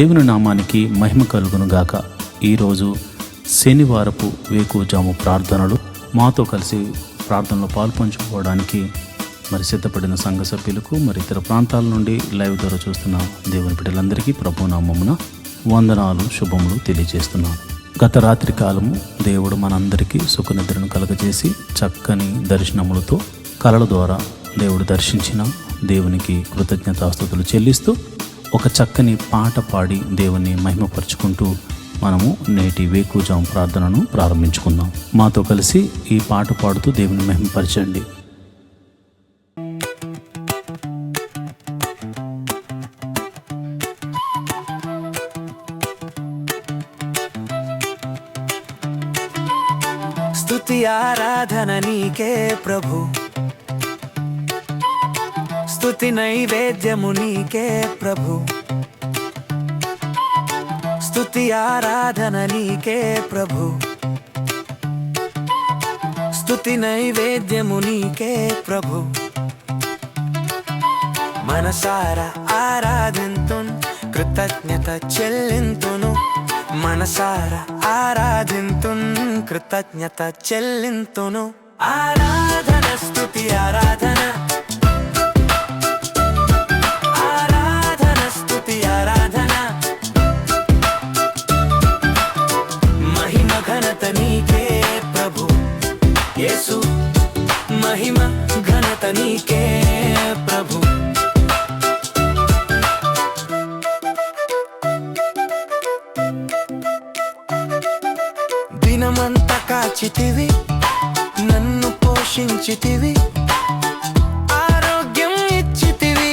దేవుని నామానికి మహిమ కలుగును గాక. ఈరోజు శనివారపు వేకువజాము ప్రార్థనలు మాతో కలిసి ప్రార్థనలో పాల్పంచుకోవడానికి సిద్ధపడిన సంఘ సభ్యులకు ఇతర ప్రాంతాల నుండి లైవ్ ద్వారా చూస్తున్న దేవుని బిడ్డలందరికీ ప్రభు నామమున వందనాలు, శుభములు తెలియజేస్తున్నాను. గత రాత్రి కాలము దేవుడు మనందరికీ సుఖనిద్రను కలగజేసి చక్కని దర్శనములతో కలల ద్వారా దేవుడు దర్శించిన దేవునికి కృతజ్ఞతాస్తుతులు చెల్లిస్తూ ఒక చక్కని పాట పాడి దేవుని మహిమపరుచుకుంటూ మనము నేటి వేకువజాము ప్రార్థనను ప్రారంభించుకుందాం. మాతో కలిసి ఈ పాట పాడుతూ దేవుని మహిమపరచండి. స్తుతి ఆరాధన నీకే ప్రభు, స్తుతి నైవేద్యము నీకే ప్రభు, స్తుతి ఆరాధన నీకే ప్రభు, స్తుతి నైవేద్యము నీకే ప్రభు. మనసారా ఆరాధింతున్, కృతజ్ఞత చెల్లింతును. మనసారా ఆరాధింతున్, కృతజ్ఞత చెల్లింతును. ఆరాధన స్తుతి ఆరాధన, నీకే ప్రభు యేసు, మహిమ ఘనత నీకే ప్రభు. దినమంతా కాచితివి, నన్ను పోషించితివి, ఆరోగ్యం ఇచ్చితివి,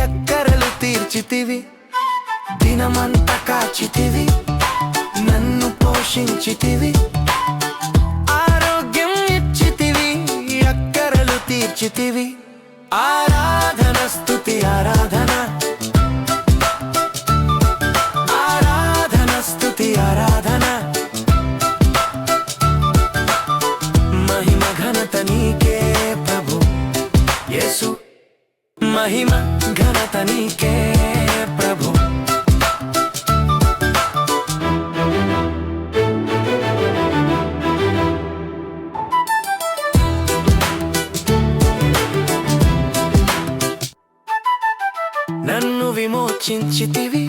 అక్కరలు తీర్చితివి. దినమంతా కాచితివి, నన్ను పోషించితివి, ఆరోగ్యం ఇచ్చితివి, అక్కరలు తీర్చితివి. ఆరాధన స్తుతి ఆరాధన, ఆరాధన స్తుతి ఆరాధన. మహిమ ఘనత నీకే ప్రభు యేసు, మహిమ ఘనత నీకే ప్రభు. నన్ను విమోచించితివి,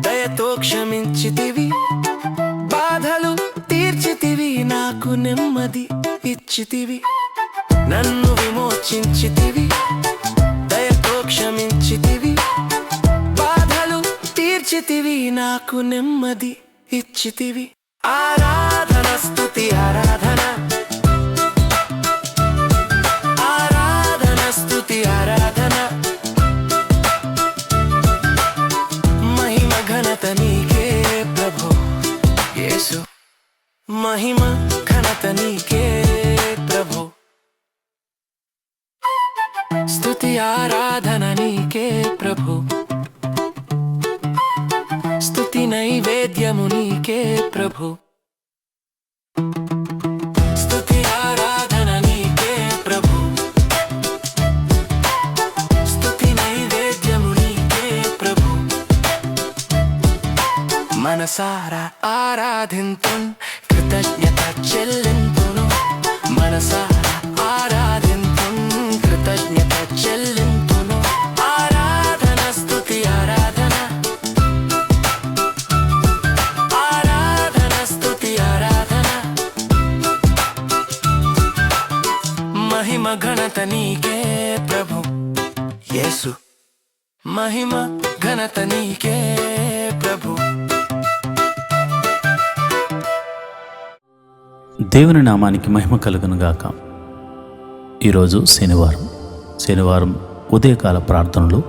దయతో క్షమించితివి, బాధలు తీర్చితివి, నాకు నెమ్మది ఇచ్చితివి. నన్ను విమోచించితివి, దయతో క్షమించితివి, బాధలు తీర్చితివి, నాకు నెమ్మది ఇచ్చితివి. ఆరాధన స్తుతి ఆరాధన, ఆరాధన స్తుతి ఆరాధన. మహిమ ఘనత నీకే ప్రభు యేసు, మహిమ ఘనత నీకే ప్రభు. స్తుతి ఆరాధన నీకే ప్రభు, స్తుతి నైవేద్యము నీకే ప్రభు. స్తుతి ఆరాధన నీకే ప్రభు, స్తుతి నైవేద్యము నీకే ప్రభు. మనసారా ఆరాధింతున్, కృతజ్ఞత చెల్లింతును. మనసారా ఆరాధింతున్, కృతజ్ఞత చెల్లింతును. ఆరాధన స్తుతి ఆరాధన, ఆరాధన స్తుతి ఆరాధన. మహిమ ఘనత నీకే ప్రభు యేసు, మహిమ ఘనత నీకే ప్రభు. దేవుని నామానికి మహిమ కలుగును గాక. ఈరోజు శనివారం ఉదయకాల ప్రార్థనలు,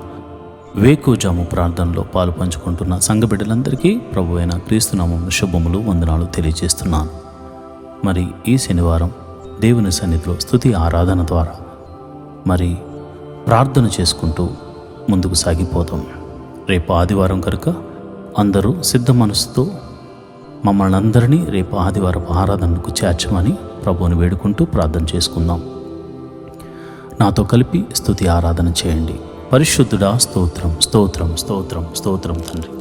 వేకువజాము ప్రార్థనలో పాలు పంచుకుంటున్న సంఘ బిడ్డలందరికీ ప్రభు అయిన క్రీస్తు నామమున శుభములు, వందనాలు తెలియజేస్తున్నాను. ఈ శనివారం దేవుని సన్నిధిలో స్తుతి ఆరాధన ద్వారా ప్రార్థన చేసుకుంటూ ముందుకు సాగిపోతాం. రేపు ఆదివారం కనుక అందరూ సిద్ధ మనసుతో మమ్మల్ని అందరినీ రేపు ఆదివారపు ఆరాధనకు చేర్చమని ప్రభువుని వేడుకుంటూ ప్రార్థన చేసుకుందాం. నాతో కలిపి స్తుతి ఆరాధన చేయండి. పరిశుద్ధుడా స్తోత్రం, స్తోత్రం, స్తోత్రం, స్తోత్రం తండ్రి.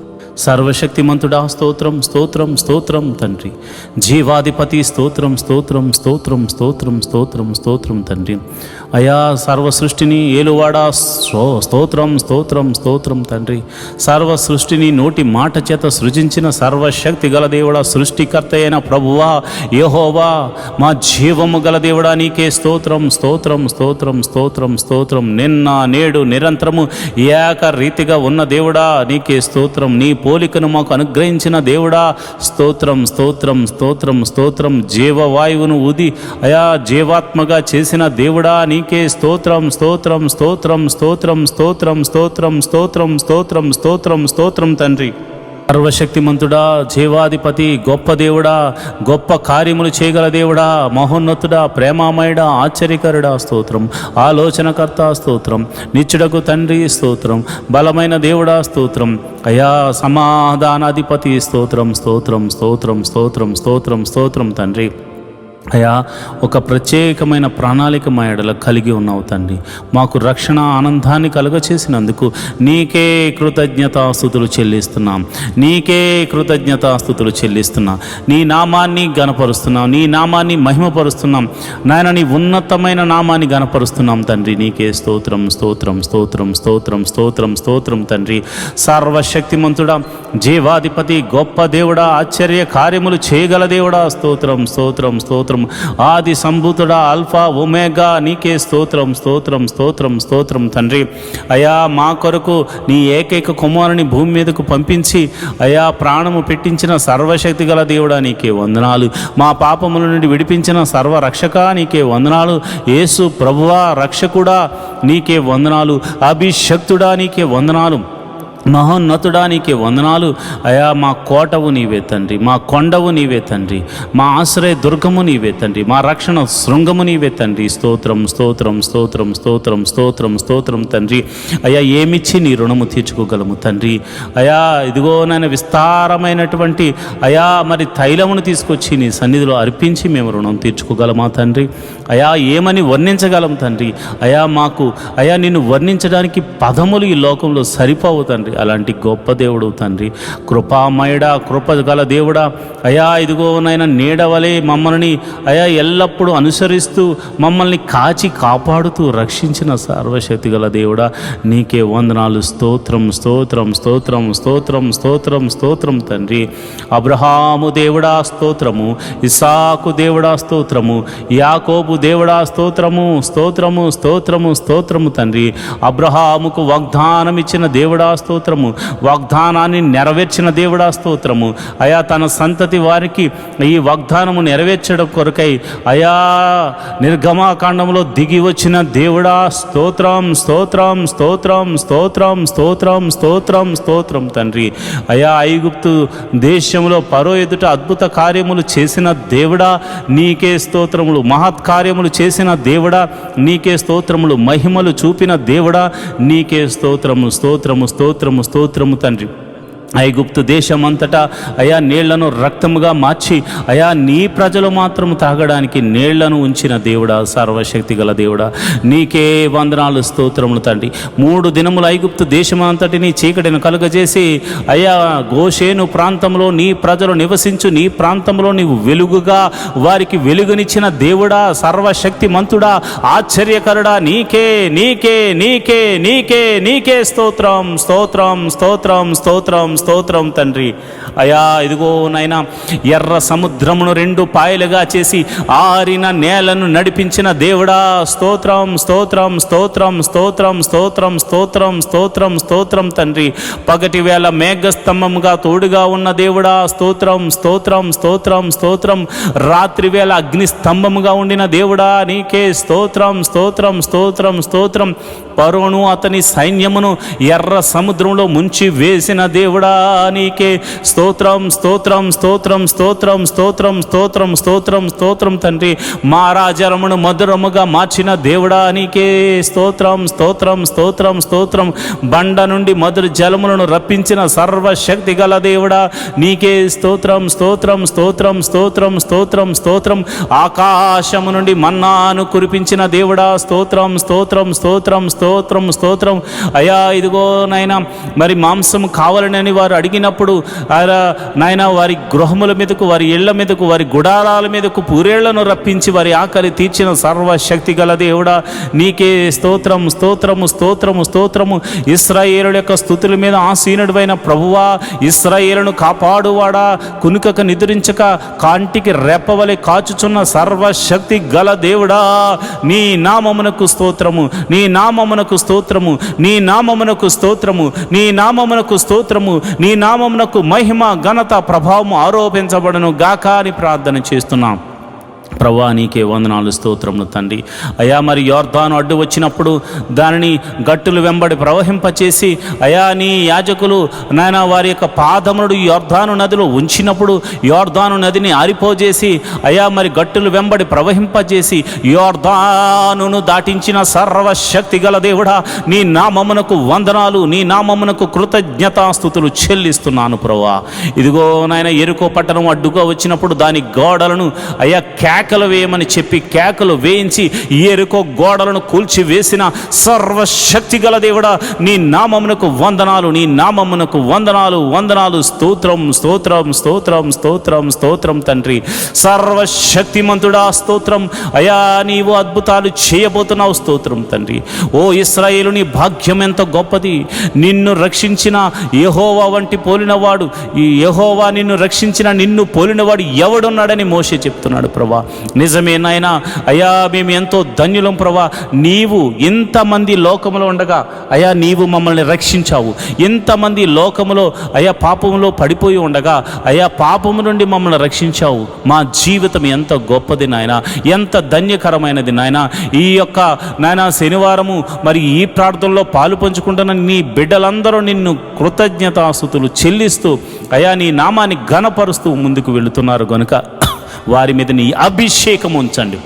సర్వశక్తిమంతుడా స్తోత్రం స్తోత్రం స్తోత్రం తండ్రి. జీవాధిపతి స్తోత్రం స్తోత్రం స్తోత్రం స్తోత్రం స్తోత్రం స్తోత్రం తండ్రి. అయా సర్వ సృష్టిని ఏలువాడా స్తోత్రం స్తోత్రం స్తోత్రం తండ్రి. సర్వ సృష్టిని నోటి మాట చేత సృజించిన సర్వశక్తి గల దేవుడా, సృష్టికర్త అయిన ప్రభువా యెహోవా, మా జీవము గల దేవుడా నీకే స్తోత్రం స్తోత్రం స్తోత్రం స్తోత్రం స్తోత్రం. నిన్న నేడు నిరంతరము ఏకరీతిగా ఉన్న దేవుడా నీకే స్తోత్రం. నీ పోలికను మాకు అనుగ్రహించిన దేవుడా స్తోత్రం స్తోత్రం స్తోత్రం స్తోత్రం. జీవవాయువును ఊది అయా జీవాత్మగా చేసిన దేవుడా నీకే స్తోత్రం స్తోత్రం స్తోత్రం స్తోత్రం స్తోత్రం స్తోత్రం స్తోత్రం స్తోత్రం స్తోత్రం స్తోత్రం తండ్రి. సర్వశక్తిమంతుడా, జీవాధిపతి, గొప్ప దేవుడా, గొప్ప కార్యములు చేయగల దేవుడా, మహోన్నతుడా, ప్రేమామయుడా, ఆశ్చర్యకరుడా స్తోత్రం. ఆలోచనకర్త స్తోత్రం. నిత్యుడకు తండ్రి స్తోత్రం. బలమైన దేవుడా స్తోత్రం. అయా సమాధానాధిపతి స్తోత్రం స్తోత్రం స్తోత్రం స్తోత్రం స్తోత్రం స్తోత్రం తండ్రి. అయా ఒక ప్రత్యేకమైన ప్రణాళిక మా ఎడల కలిగి ఉన్నావు తండ్రి. మాకు రక్షణ ఆనందాన్ని కలుగచేసినందుకు నీకే కృతజ్ఞతాస్తుతులు చెల్లిస్తున్నాం. నీకే కృతజ్ఞతాస్తుతులు చెల్లిస్తున్నాం. నీ నామాన్ని గణపరుస్తున్నాం. నీ నామాన్ని మహిమపరుస్తున్నాం. నాయన నీ ఉన్నతమైన నామాన్ని గణపరుస్తున్నాం తండ్రి. నీకే స్తోత్రం స్తోత్రం స్తోత్రం స్తోత్రం స్తోత్రం స్తోత్రం తండ్రి. సర్వశక్తిమంతుడా, జీవాధిపతి, గొప్ప దేవుడా, ఆశ్చర్య కార్యములు చేయగల దేవుడా స్తోత్రం స్తోత్రం స్తోత్రం. ఆది సంభూతుడా, ఆల్ఫా ఒమేగా నీకే స్తోత్రం స్తోత్రం స్తోత్రం స్తోత్రం తండ్రి. అయా మా కొరకు నీ ఏకైక కుమారుని భూమి మీదకు పంపించి అయా ప్రాణము పెట్టించిన సర్వశక్తి గల దేవుడా నీకే వందనాలు. మా పాపముల నుండి విడిపించిన సర్వరక్షక నీకే వందనాలు. యేసు ప్రభువా రక్షకుడా నీకే వందనాలు. అభిషక్తుడా నీకే వందనాలు. మహోన్నతుడా నీకే వందనాలు. అయా మా కోటవు నీవే తండ్రి. మా కొండవు నీవే తండ్రి. మా ఆశ్రయ దుర్గము నీవే తండ్రి. మా రక్షణ శృంగము నీవే తండ్రి. స్తోత్రం స్తోత్రం స్తోత్రం స్తోత్రం స్తోత్రం స్తోత్రం తండ్రి. అయా ఏమిచ్చి నీ రుణము తీర్చుకోగలము తండ్రి. అయా ఇదిగో నాయన విస్తారమైనటువంటి అయా మరి తైలమును తీసుకొచ్చి నీ సన్నిధిలో అర్పించి మేము రుణం తీర్చుకోగలమా తండ్రి. అయా ఏమని వర్ణించగలం తండ్రి. అయా మాకు అయా నిన్ను వర్ణించడానికి పదములు ఈ లోకంలో సరిపోవు తండ్రి. అలాంటి గొప్ప దేవుడు తండ్రి. కృపామయుడా, కృప గల దేవుడా, అయా ఇదిగో నాయన నీడవలే మమ్మల్ని అయా ఎల్లప్పుడూ అనుసరిస్తూ మమ్మల్ని కాచి కాపాడుతూ రక్షించిన సర్వశక్తి గల దేవుడా నీకే వందనాలు. స్తోత్రం స్తోత్రం స్తోత్రం స్తోత్రం స్తోత్రం స్తోత్రం తండ్రి. అబ్రహాము దేవుడా స్తోత్రము. ఇస్సాకు దేవుడా స్తోత్రము. యాకోబు దేవుడా స్తోత్రము స్తోత్రము స్తోత్రము స్తోత్రము తండ్రి. అబ్రహాముకు వాగ్దానం ఇచ్చిన దేవుడా స్తోత్రము. వాగ్దానాన్ని నెరవేర్చిన దేవుడా స్తోత్రము. అయా తన సంతతి వారికి ఈ వాగ్దానము నెరవేర్చడం కొరకై అయా నిర్గమాకాండంలో దిగి వచ్చిన దేవుడా స్తోత్రం స్తోత్రం స్తోత్రం స్తోత్రం స్తోత్రం స్తోత్రం స్తోత్రం తండ్రి. అయా ఐగుప్తు దేశంలో ఫరో ఎదుట అద్భుత కార్యములు చేసిన దేవుడా నీకే స్తోత్రములు. మహత్కార్యములు చేసిన దేవుడా నీకే స్తోత్రములు. మహిమలు చూపిన దేవుడా నీకే స్తోత్రము స్తోత్రము స్తోత్రము స్తోత్రము తండ్రి. ఐగుప్తు దేశమంతటా అయా నీళ్లను రక్తముగా మార్చి అయా నీ ప్రజలు మాత్రము తాగడానికి నీళ్లను ఉంచిన దేవుడా సర్వశక్తి గల దేవుడా నీకే వందనాలు స్తోత్రములు తండ్రి. 3 దినములు ఐగుప్తు దేశమంతటిని చీకటిని కలుగజేసి అయా గోషేను ప్రాంతంలో నీ ప్రజలు నివసించు నీ ప్రాంతంలో నీవు వెలుగుగా వారికి వెలుగునిచ్చిన దేవుడా సర్వశక్తి మంతుడా ఆశ్చర్యకరుడా నీకే నీకే నీకే నీకే నీకే స్తోత్రం స్తోత్రం స్తోత్రం స్తోత్రం స్తోత్రం తండ్రి. అయా ఇదిగో నాయనా ఎర్ర సముద్రమును 2 పాయలుగా చేసి ఆరిన నేలను నడిపించిన దేవుడా స్తోత్రం స్తోత్రం స్తోత్రం స్తోత్రం స్తోత్రం స్తోత్రం స్తోత్రం స్తోత్రం తండ్రి. పగటి వేళ మేఘస్తంభముగా తోడుగా ఉన్న దేవుడా స్తోత్రం స్తోత్రం స్తోత్రం స్తోత్రం. రాత్రి వేళ అగ్ని స్తంభముగా ఉండిన దేవుడా నీకే స్తోత్రం స్తోత్రం స్తోత్రం స్తోత్రం. ఫరోను అతని సైన్యమును ఎర్ర సముద్రంలో ముంచి వేసిన దేవుడా నీకే స్తోత్రం స్తోత్రం స్తోత్రం స్తోత్రం స్తోత్రం స్తోత్రం స్తోత్రం స్తోత్రం తండ్రి. మారాజరమును మధురముగా మార్చిన దేవుడా నీకే స్తోత్రం స్తోత్రం స్తోత్రం స్తోత్రం. బండ నుండి మధుర జలములను రప్పించిన సర్వశక్తి గల దేవుడా నీకే స్తోత్రం స్తోత్రం స్తోత్రం స్తోత్రం స్తోత్రం స్తోత్రం. ఆకాశము నుండి మన్నాను కురిపించిన దేవుడా స్తోత్రం స్తోత్రం స్తోత్రం స్తోత్రం స్తోత్రం. అయా ఇదిగో నాయనా మరి మాంసము కావాలని వారు అడిగినప్పుడు నాయన వారి గృహముల మీదకు, వారి ఇళ్ల మీదకు, వారి గుడారాల మీదకు పూరేళ్లను రప్పించి వారి ఆకలి తీర్చిన సర్వశక్తి గల దేవుడా, నీకే స్తోత్రం, స్తోత్రము, స్తోత్రము, స్తోత్రము. ఇశ్రాయేలుల యొక్క స్తుతుల మీద ఆసీనుడైన ప్రభువా, ఇశ్రాయేలును కాపాడువాడా, కునుకక నిద్రించక కాంటికి రెప్పవలె కాచుచున్న సర్వశక్తి గల దేవుడా, నీ నామమునకు స్తోత్రము, నీ నామమునకు స్తోత్రము, నీ నామమునకు స్తోత్రము, నీ నామమునకు స్తోత్రము, నీ నామమునకు మహిమ, ఘనత, ప్రభావము ఆరోపించబడను గాక అని ప్రార్థన చేస్తున్నాం. ప్రభువా, నీకే వందనాలు, స్తోత్రములు తండ్రి. అయా మరి యోర్దాను అడ్డు వచ్చినప్పుడు దానిని గట్టులు వెంబడి ప్రవహింపచేసి, అయా నీ యాజకులు నాయన వారి యొక్క పాదములు యోర్దాను నదిలో ఉంచినప్పుడు యోర్దాను నదిని ఆరిపోజేసి, అయా మరి గట్టులు వెంబడి ప్రవహింపజేసి యోర్దానును దాటించిన సర్వశక్తి గల దేవుడా, నీ నామమునకు వందనాలు, నీ నామమునకు కృతజ్ఞతాస్తుతులు చెల్లిస్తున్నాను ప్రభువా. ఇదిగో నాయన యెరికో పట్టణం అడ్డుగా వచ్చినప్పుడు దాని గోడలను అయా కేకలు వేయమని చెప్పి కేకలు వేయించి యెరికో గోడలను కూల్చి వేసిన సర్వశక్తి గల దేవుడా, నీ నామమునకు వందనాలు, నీ నామమునకు వందనాలు, వందనాలు, స్తోత్రం, స్తోత్రం, స్తోత్రం, స్తోత్రం, స్తోత్రం తండ్రి. సర్వశక్తిమంతుడా స్తోత్రం. అయా నీవు అద్భుతాలు చేయబోతున్నావు, స్తోత్రం తండ్రి. ఓ ఇశ్రాయేలు, నీ భాగ్యం ఎంత గొప్పది. నిన్ను రక్షించిన యెహోవా వంటి పోలినవాడు, ఈ యెహోవా నిన్ను రక్షించిన నిన్ను పోలినవాడు ఎవడున్నాడని మోషే చెప్తున్నాడు ప్రభా. నిజమే నాయనా. అయా మేము ఎంతో ధన్యులం ప్రభా. నీవు ఇంతమంది లోకములో ఉండగా అయా నీవు మమ్మల్ని రక్షించావు. ఇంతమంది లోకములో అయా పాపములో పడిపోయి ఉండగా అయా పాపము నుండి మమ్మల్ని రక్షించావు. మా జీవితం ఎంత గొప్పది నాయన, ఎంత ధన్యకరమైనది నాయన. ఈ యొక్క నాయన శనివారము మరి ఈ ప్రార్థనలో పాలు పంచుకుంటున్న నీ బిడ్డలందరూ నిన్ను కృతజ్ఞతాస్తుతులు చెల్లిస్తూ అయా నీ నామాన్ని ఘనపరుస్తూ ముందుకు వెళుతున్నారు గనుక వారి మీద నీ అభిషేకం ఉంచండి.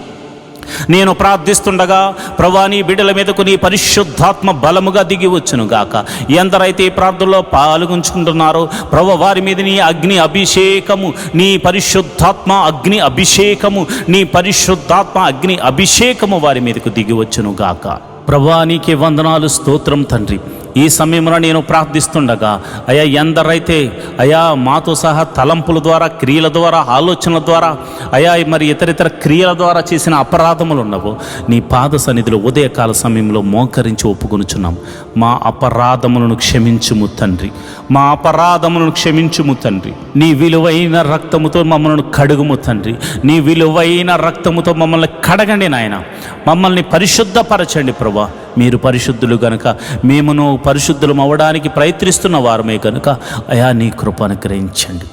నేను ప్రార్థిస్తుండగా ప్రభువా, నీ బిడ్డల మీదకు నీ పరిశుద్ధాత్మ బలముగా దిగి వచ్చును గాక. ఎందరైతే ఈ ప్రార్థనలో పాల్గొంచుకుంటున్నారో ప్రభువా, వారి మీద నీ అగ్ని అభిషేకము, నీ పరిశుద్ధాత్మ అగ్ని అభిషేకము, నీ పరిశుద్ధాత్మ అగ్ని అభిషేకము వారి మీదకు దిగి వచ్చును గాక. ప్రభువా, నీకే వందనాలు, స్తోత్రం తండ్రి. ఈ సమయంలో నేను ప్రార్థిస్తుండగా అయా ఎందరైతే అయా మాతో సహా తలంపుల ద్వారా, క్రియల ద్వారా, ఆలోచనల ద్వారా అయా మరి ఇతరితర క్రియల ద్వారా చేసిన అపరాధములు ఉన్నవో నీ పాద సన్నిధిలో ఉదయకాల సమయంలో మోకరించి ఒప్పుకొనుచున్నాం. మా అపరాధములను క్షమించుము తండ్రి, మా అపరాధములను క్షమించుము తండ్రి. నీ విలువైన రక్తముతో మమ్మల్ని కడుగుము తండ్రి, నీ విలువైన రక్తముతో మమ్మల్ని కడగండి నాయన. మమ్మల్ని పరిశుద్ధపరచండి ప్రభా. మీరు పరిశుద్ధులు గనుక మేమును పరిశుద్ధులం అవ్వడానికి ప్రయత్నిస్తున్న వారమే కనుక అయా నీ కృప అనుగ్రహించండి.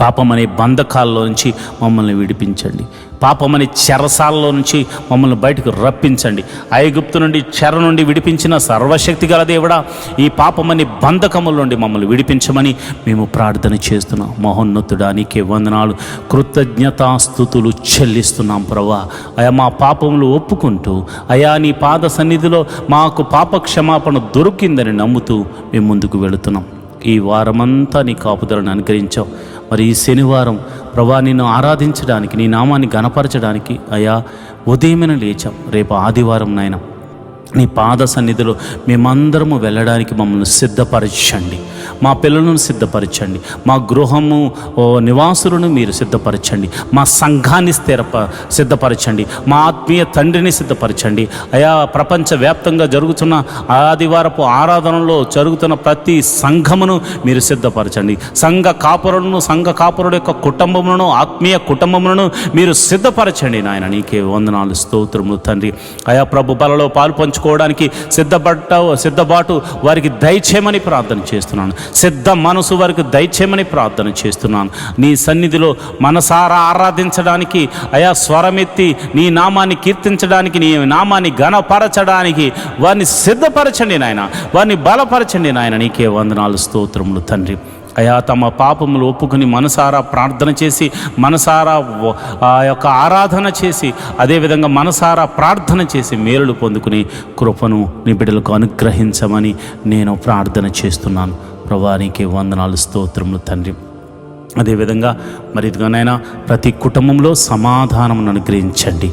పాపం అనే బంధకాల్లో నుంచి మమ్మల్ని విడిపించండి. పాపమని చెరసాలలో నుంచి మమ్మల్ని బయటకు రప్పించండి. ఐగుప్తు నుండి చెర నుండి విడిపించిన సర్వశక్తి గల దేవుడా, ఈ పాపమని బంధకముల నుండి మమ్మల్ని విడిపించమని మేము ప్రార్థన చేస్తున్నాం. మహోన్నతుడా, నీకే వందనాలు, కృతజ్ఞతాస్తుతులు చెల్లిస్తున్నాం ప్రభా. అయా మా పాపములు ఒప్పుకుంటూ అయా నీ పాద సన్నిధిలో మాకు పాప క్షమాపణ దొరికిందని నమ్ముతూ మేము ముందుకు వెళుతున్నాం. ఈ వారమంతా నీ కాపుదలను అనుగ్రహించావు. మరి ఈ శనివారం ప్రభా నిన్ను ఆరాధించడానికి, నీ నామాన్ని గణపరచడానికి అయా ఉదయమైన లేచాం. రేపు ఆదివారం నాయన నీ పాద సన్నిధిలో మేమందరము వెళ్ళడానికి మమ్మల్ని సిద్ధపరచండి. మా పిల్లలను సిద్ధపరచండి. మా గృహము నివాసులను మీరు సిద్ధపరచండి. మా సంఘాన్ని సిద్ధపరచండి. మా ఆత్మీయ తండ్రిని సిద్ధపరచండి. అయా ప్రపంచవ్యాప్తంగా జరుగుతున్న ఆదివారపు ఆరాధనలో జరుగుతున్న ప్రతి సంఘమును మీరు సిద్ధపరచండి. సంఘ కాపురుల యొక్క కుటుంబములను, ఆత్మీయ కుటుంబములను మీరు సిద్ధపరచండి నాయన. నీకే వందనాలు, స్తోత్రములు తండ్రి. అయా ప్రభు బలలో పాలు పంచుకోవడానికి సిద్ధబాటు వారికి దయచేయమని ప్రార్థన చేస్తున్నాను. సిద్ధ మనసు వారికి దయచేయమని ప్రార్థన చేస్తున్నాను. నీ సన్నిధిలో మనసారా ఆరాధించడానికి అయా స్వరమెత్తి నీ నామాన్ని కీర్తించడానికి, నీ నామాన్ని ఘనపరచడానికి వారిని సిద్ధపరచండి నాయన, వారిని బలపరచండి నాయన. నీకే వందనాలు, స్తోత్రములు తండ్రి. అయా తమ పాపములు ఒప్పుకుని మనసారా ప్రార్థన చేసి, మనసారా ఆ యొక్క ఆరాధన చేసి, అదేవిధంగా మనసారా ప్రార్థన చేసి మేలులు పొందుకుని కృపను నీ బిడ్డలకు అనుగ్రహించమని నేను ప్రార్థన చేస్తున్నాను. ప్రభువా, నీకే వందనాలు, స్తోత్రములు తండ్రి. అదేవిధంగా మరి ఇదిగానైనా ప్రతి కుటుంబంలో సమాధానమును అనుగ్రహించండి.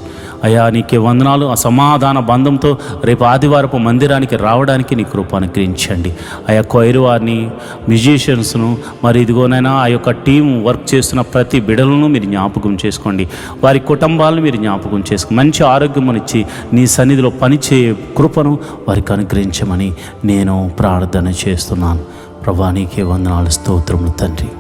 అయా నీకే వందనాలు. ఆ సమాధాన బంధంతో రేపు ఆదివారపు మందిరానికి రావడానికి నీ కృప అనుగ్రహించండి. ఆ యొక్క వైరు వారిని, మ్యూజిషియన్స్ను, మరి ఇదిగోనైనా ఆ యొక్క టీం వర్క్ చేస్తున్న ప్రతి బిడలను మీరు జ్ఞాపకం చేసుకోండి. వారి కుటుంబాలను మీరు జ్ఞాపకం చేసుకోండి. మంచి ఆరోగ్యమునిచ్చి నీ సన్నిధిలో పనిచేయే కృపను వారికి అనుగ్రహించమని నేను ప్రార్థన చేస్తున్నాను. ప్రభువా నీకే వందనాలు, స్తోత్రములు తండ్రి.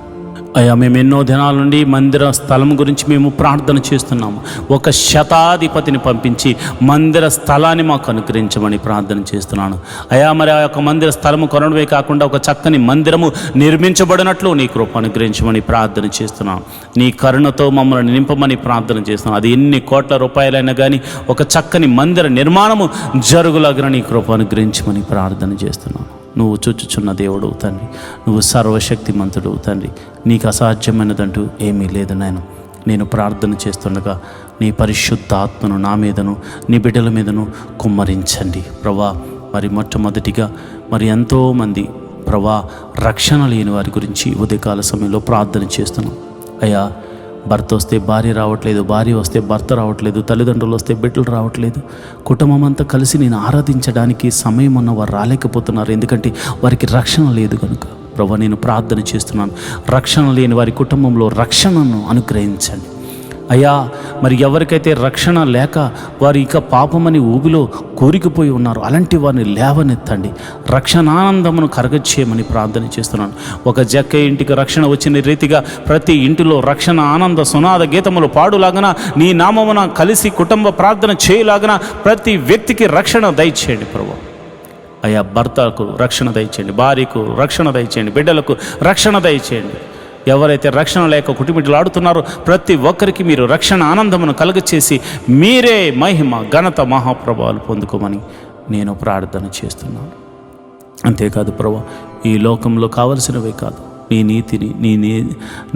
అయ్యా మేము ఎన్నో దినాల నుండి మందిర స్థలం గురించి మేము ప్రార్థన చేస్తున్నాము. ఒక శతాధిపతిని పంపించి మందిర స్థలాన్ని మాకు అనుగ్రహించమని ప్రార్థన చేస్తున్నాను. అయ్యా మరి ఆ యొక్క మందిర స్థలము కొనడమే కాకుండా ఒక చక్కని మందిరము నిర్మించబడినట్లు నీ కృప అనుగ్రహించమని ప్రార్థన చేస్తున్నాను. నీ కరుణతో మమ్మల్ని నింపమని ప్రార్థన చేస్తున్నాను. అది ఎన్ని కోట్ల రూపాయలైనా కానీ ఒక చక్కని మందిర నిర్మాణము జరుగులాగిన నీ కృప అనుగ్రహించమని ప్రార్థన చేస్తున్నాను. నువ్వు చూచుచున్న దేవుడు తండ్రి, నువ్వు సర్వశక్తిమంతుడు తండ్రి, నీకు అసాధ్యమైనదంటూ ఏమీ లేదు నాయన. నేను ప్రార్థన చేస్తుండగా నీ పరిశుద్ధ ఆత్మను నా మీదను నీ బిడ్డల మీదను కుమ్మరించండి ప్రభా. మరి మొట్టమొదటిగా మరి ఎంతోమంది ప్రభా రక్షణ లేని వారి గురించి ఉదయకాల సమయంలో ప్రార్థన చేస్తున్నాం. అయ్యా భర్త వస్తే భార్య రావట్లేదు, భార్య వస్తే భర్త రావట్లేదు, తల్లిదండ్రులు వస్తే బిడ్డలు రావట్లేదు, కుటుంబం అంతా కలిసి నేను ఆరాధించడానికి సమయం ఉన్న వారు రాలేకపోతున్నారు. ఎందుకంటే వారికి రక్షణ లేదు కనుక ప్రభా నేను ప్రార్థన చేస్తున్నాను. రక్షణ లేని వారి కుటుంబంలో రక్షణను అనుగ్రహించండి అయ్యా. మరి ఎవరికైతే రక్షణ లేక వారు ఇక పాపమని ఊబిలో కోరికిపోయి ఉన్నారు, అలాంటి వారిని లేవనెత్తండి, రక్షణానందమును కరగచ్చేయమని ప్రార్థన చేస్తున్నాను. ఒక జక్క ఇంటికి రక్షణ వచ్చిన రీతిగా ప్రతి ఇంటిలో రక్షణ ఆనంద సునాద గీతములు పాడులాగన నీ నామమున కలిసి కుటుంబ ప్రార్థన చేయలాగన ప్రతి వ్యక్తికి రక్షణ దయచేయండి ప్రభు. అయ్యా భర్తకు రక్షణ దయచేయండి, భార్యకు రక్షణ దయచేయండి, బిడ్డలకు రక్షణ దయచేయండి. ఎవరైతే రక్షణ లేక కుటుంబీలాడుతున్నారో ప్రతి ఒక్కరికి మీరు రక్షణ ఆనందమును కలుగచేసి మీరే మహిమ ఘనత మహాప్రభావాలు పొందుకోమని నేను ప్రార్థన చేస్తున్నాను. అంతేకాదు ప్రభు, ఈ లోకంలో కావలసినవే కాదు, నీ నీతిని నీ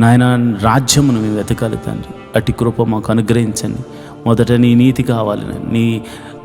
నాయన రాజ్యమును మేము వెతకాలి తండ్రి. అట్టి కృప మాకు అనుగ్రహించండి. మొదట నీ నీతి కావాలి, నీ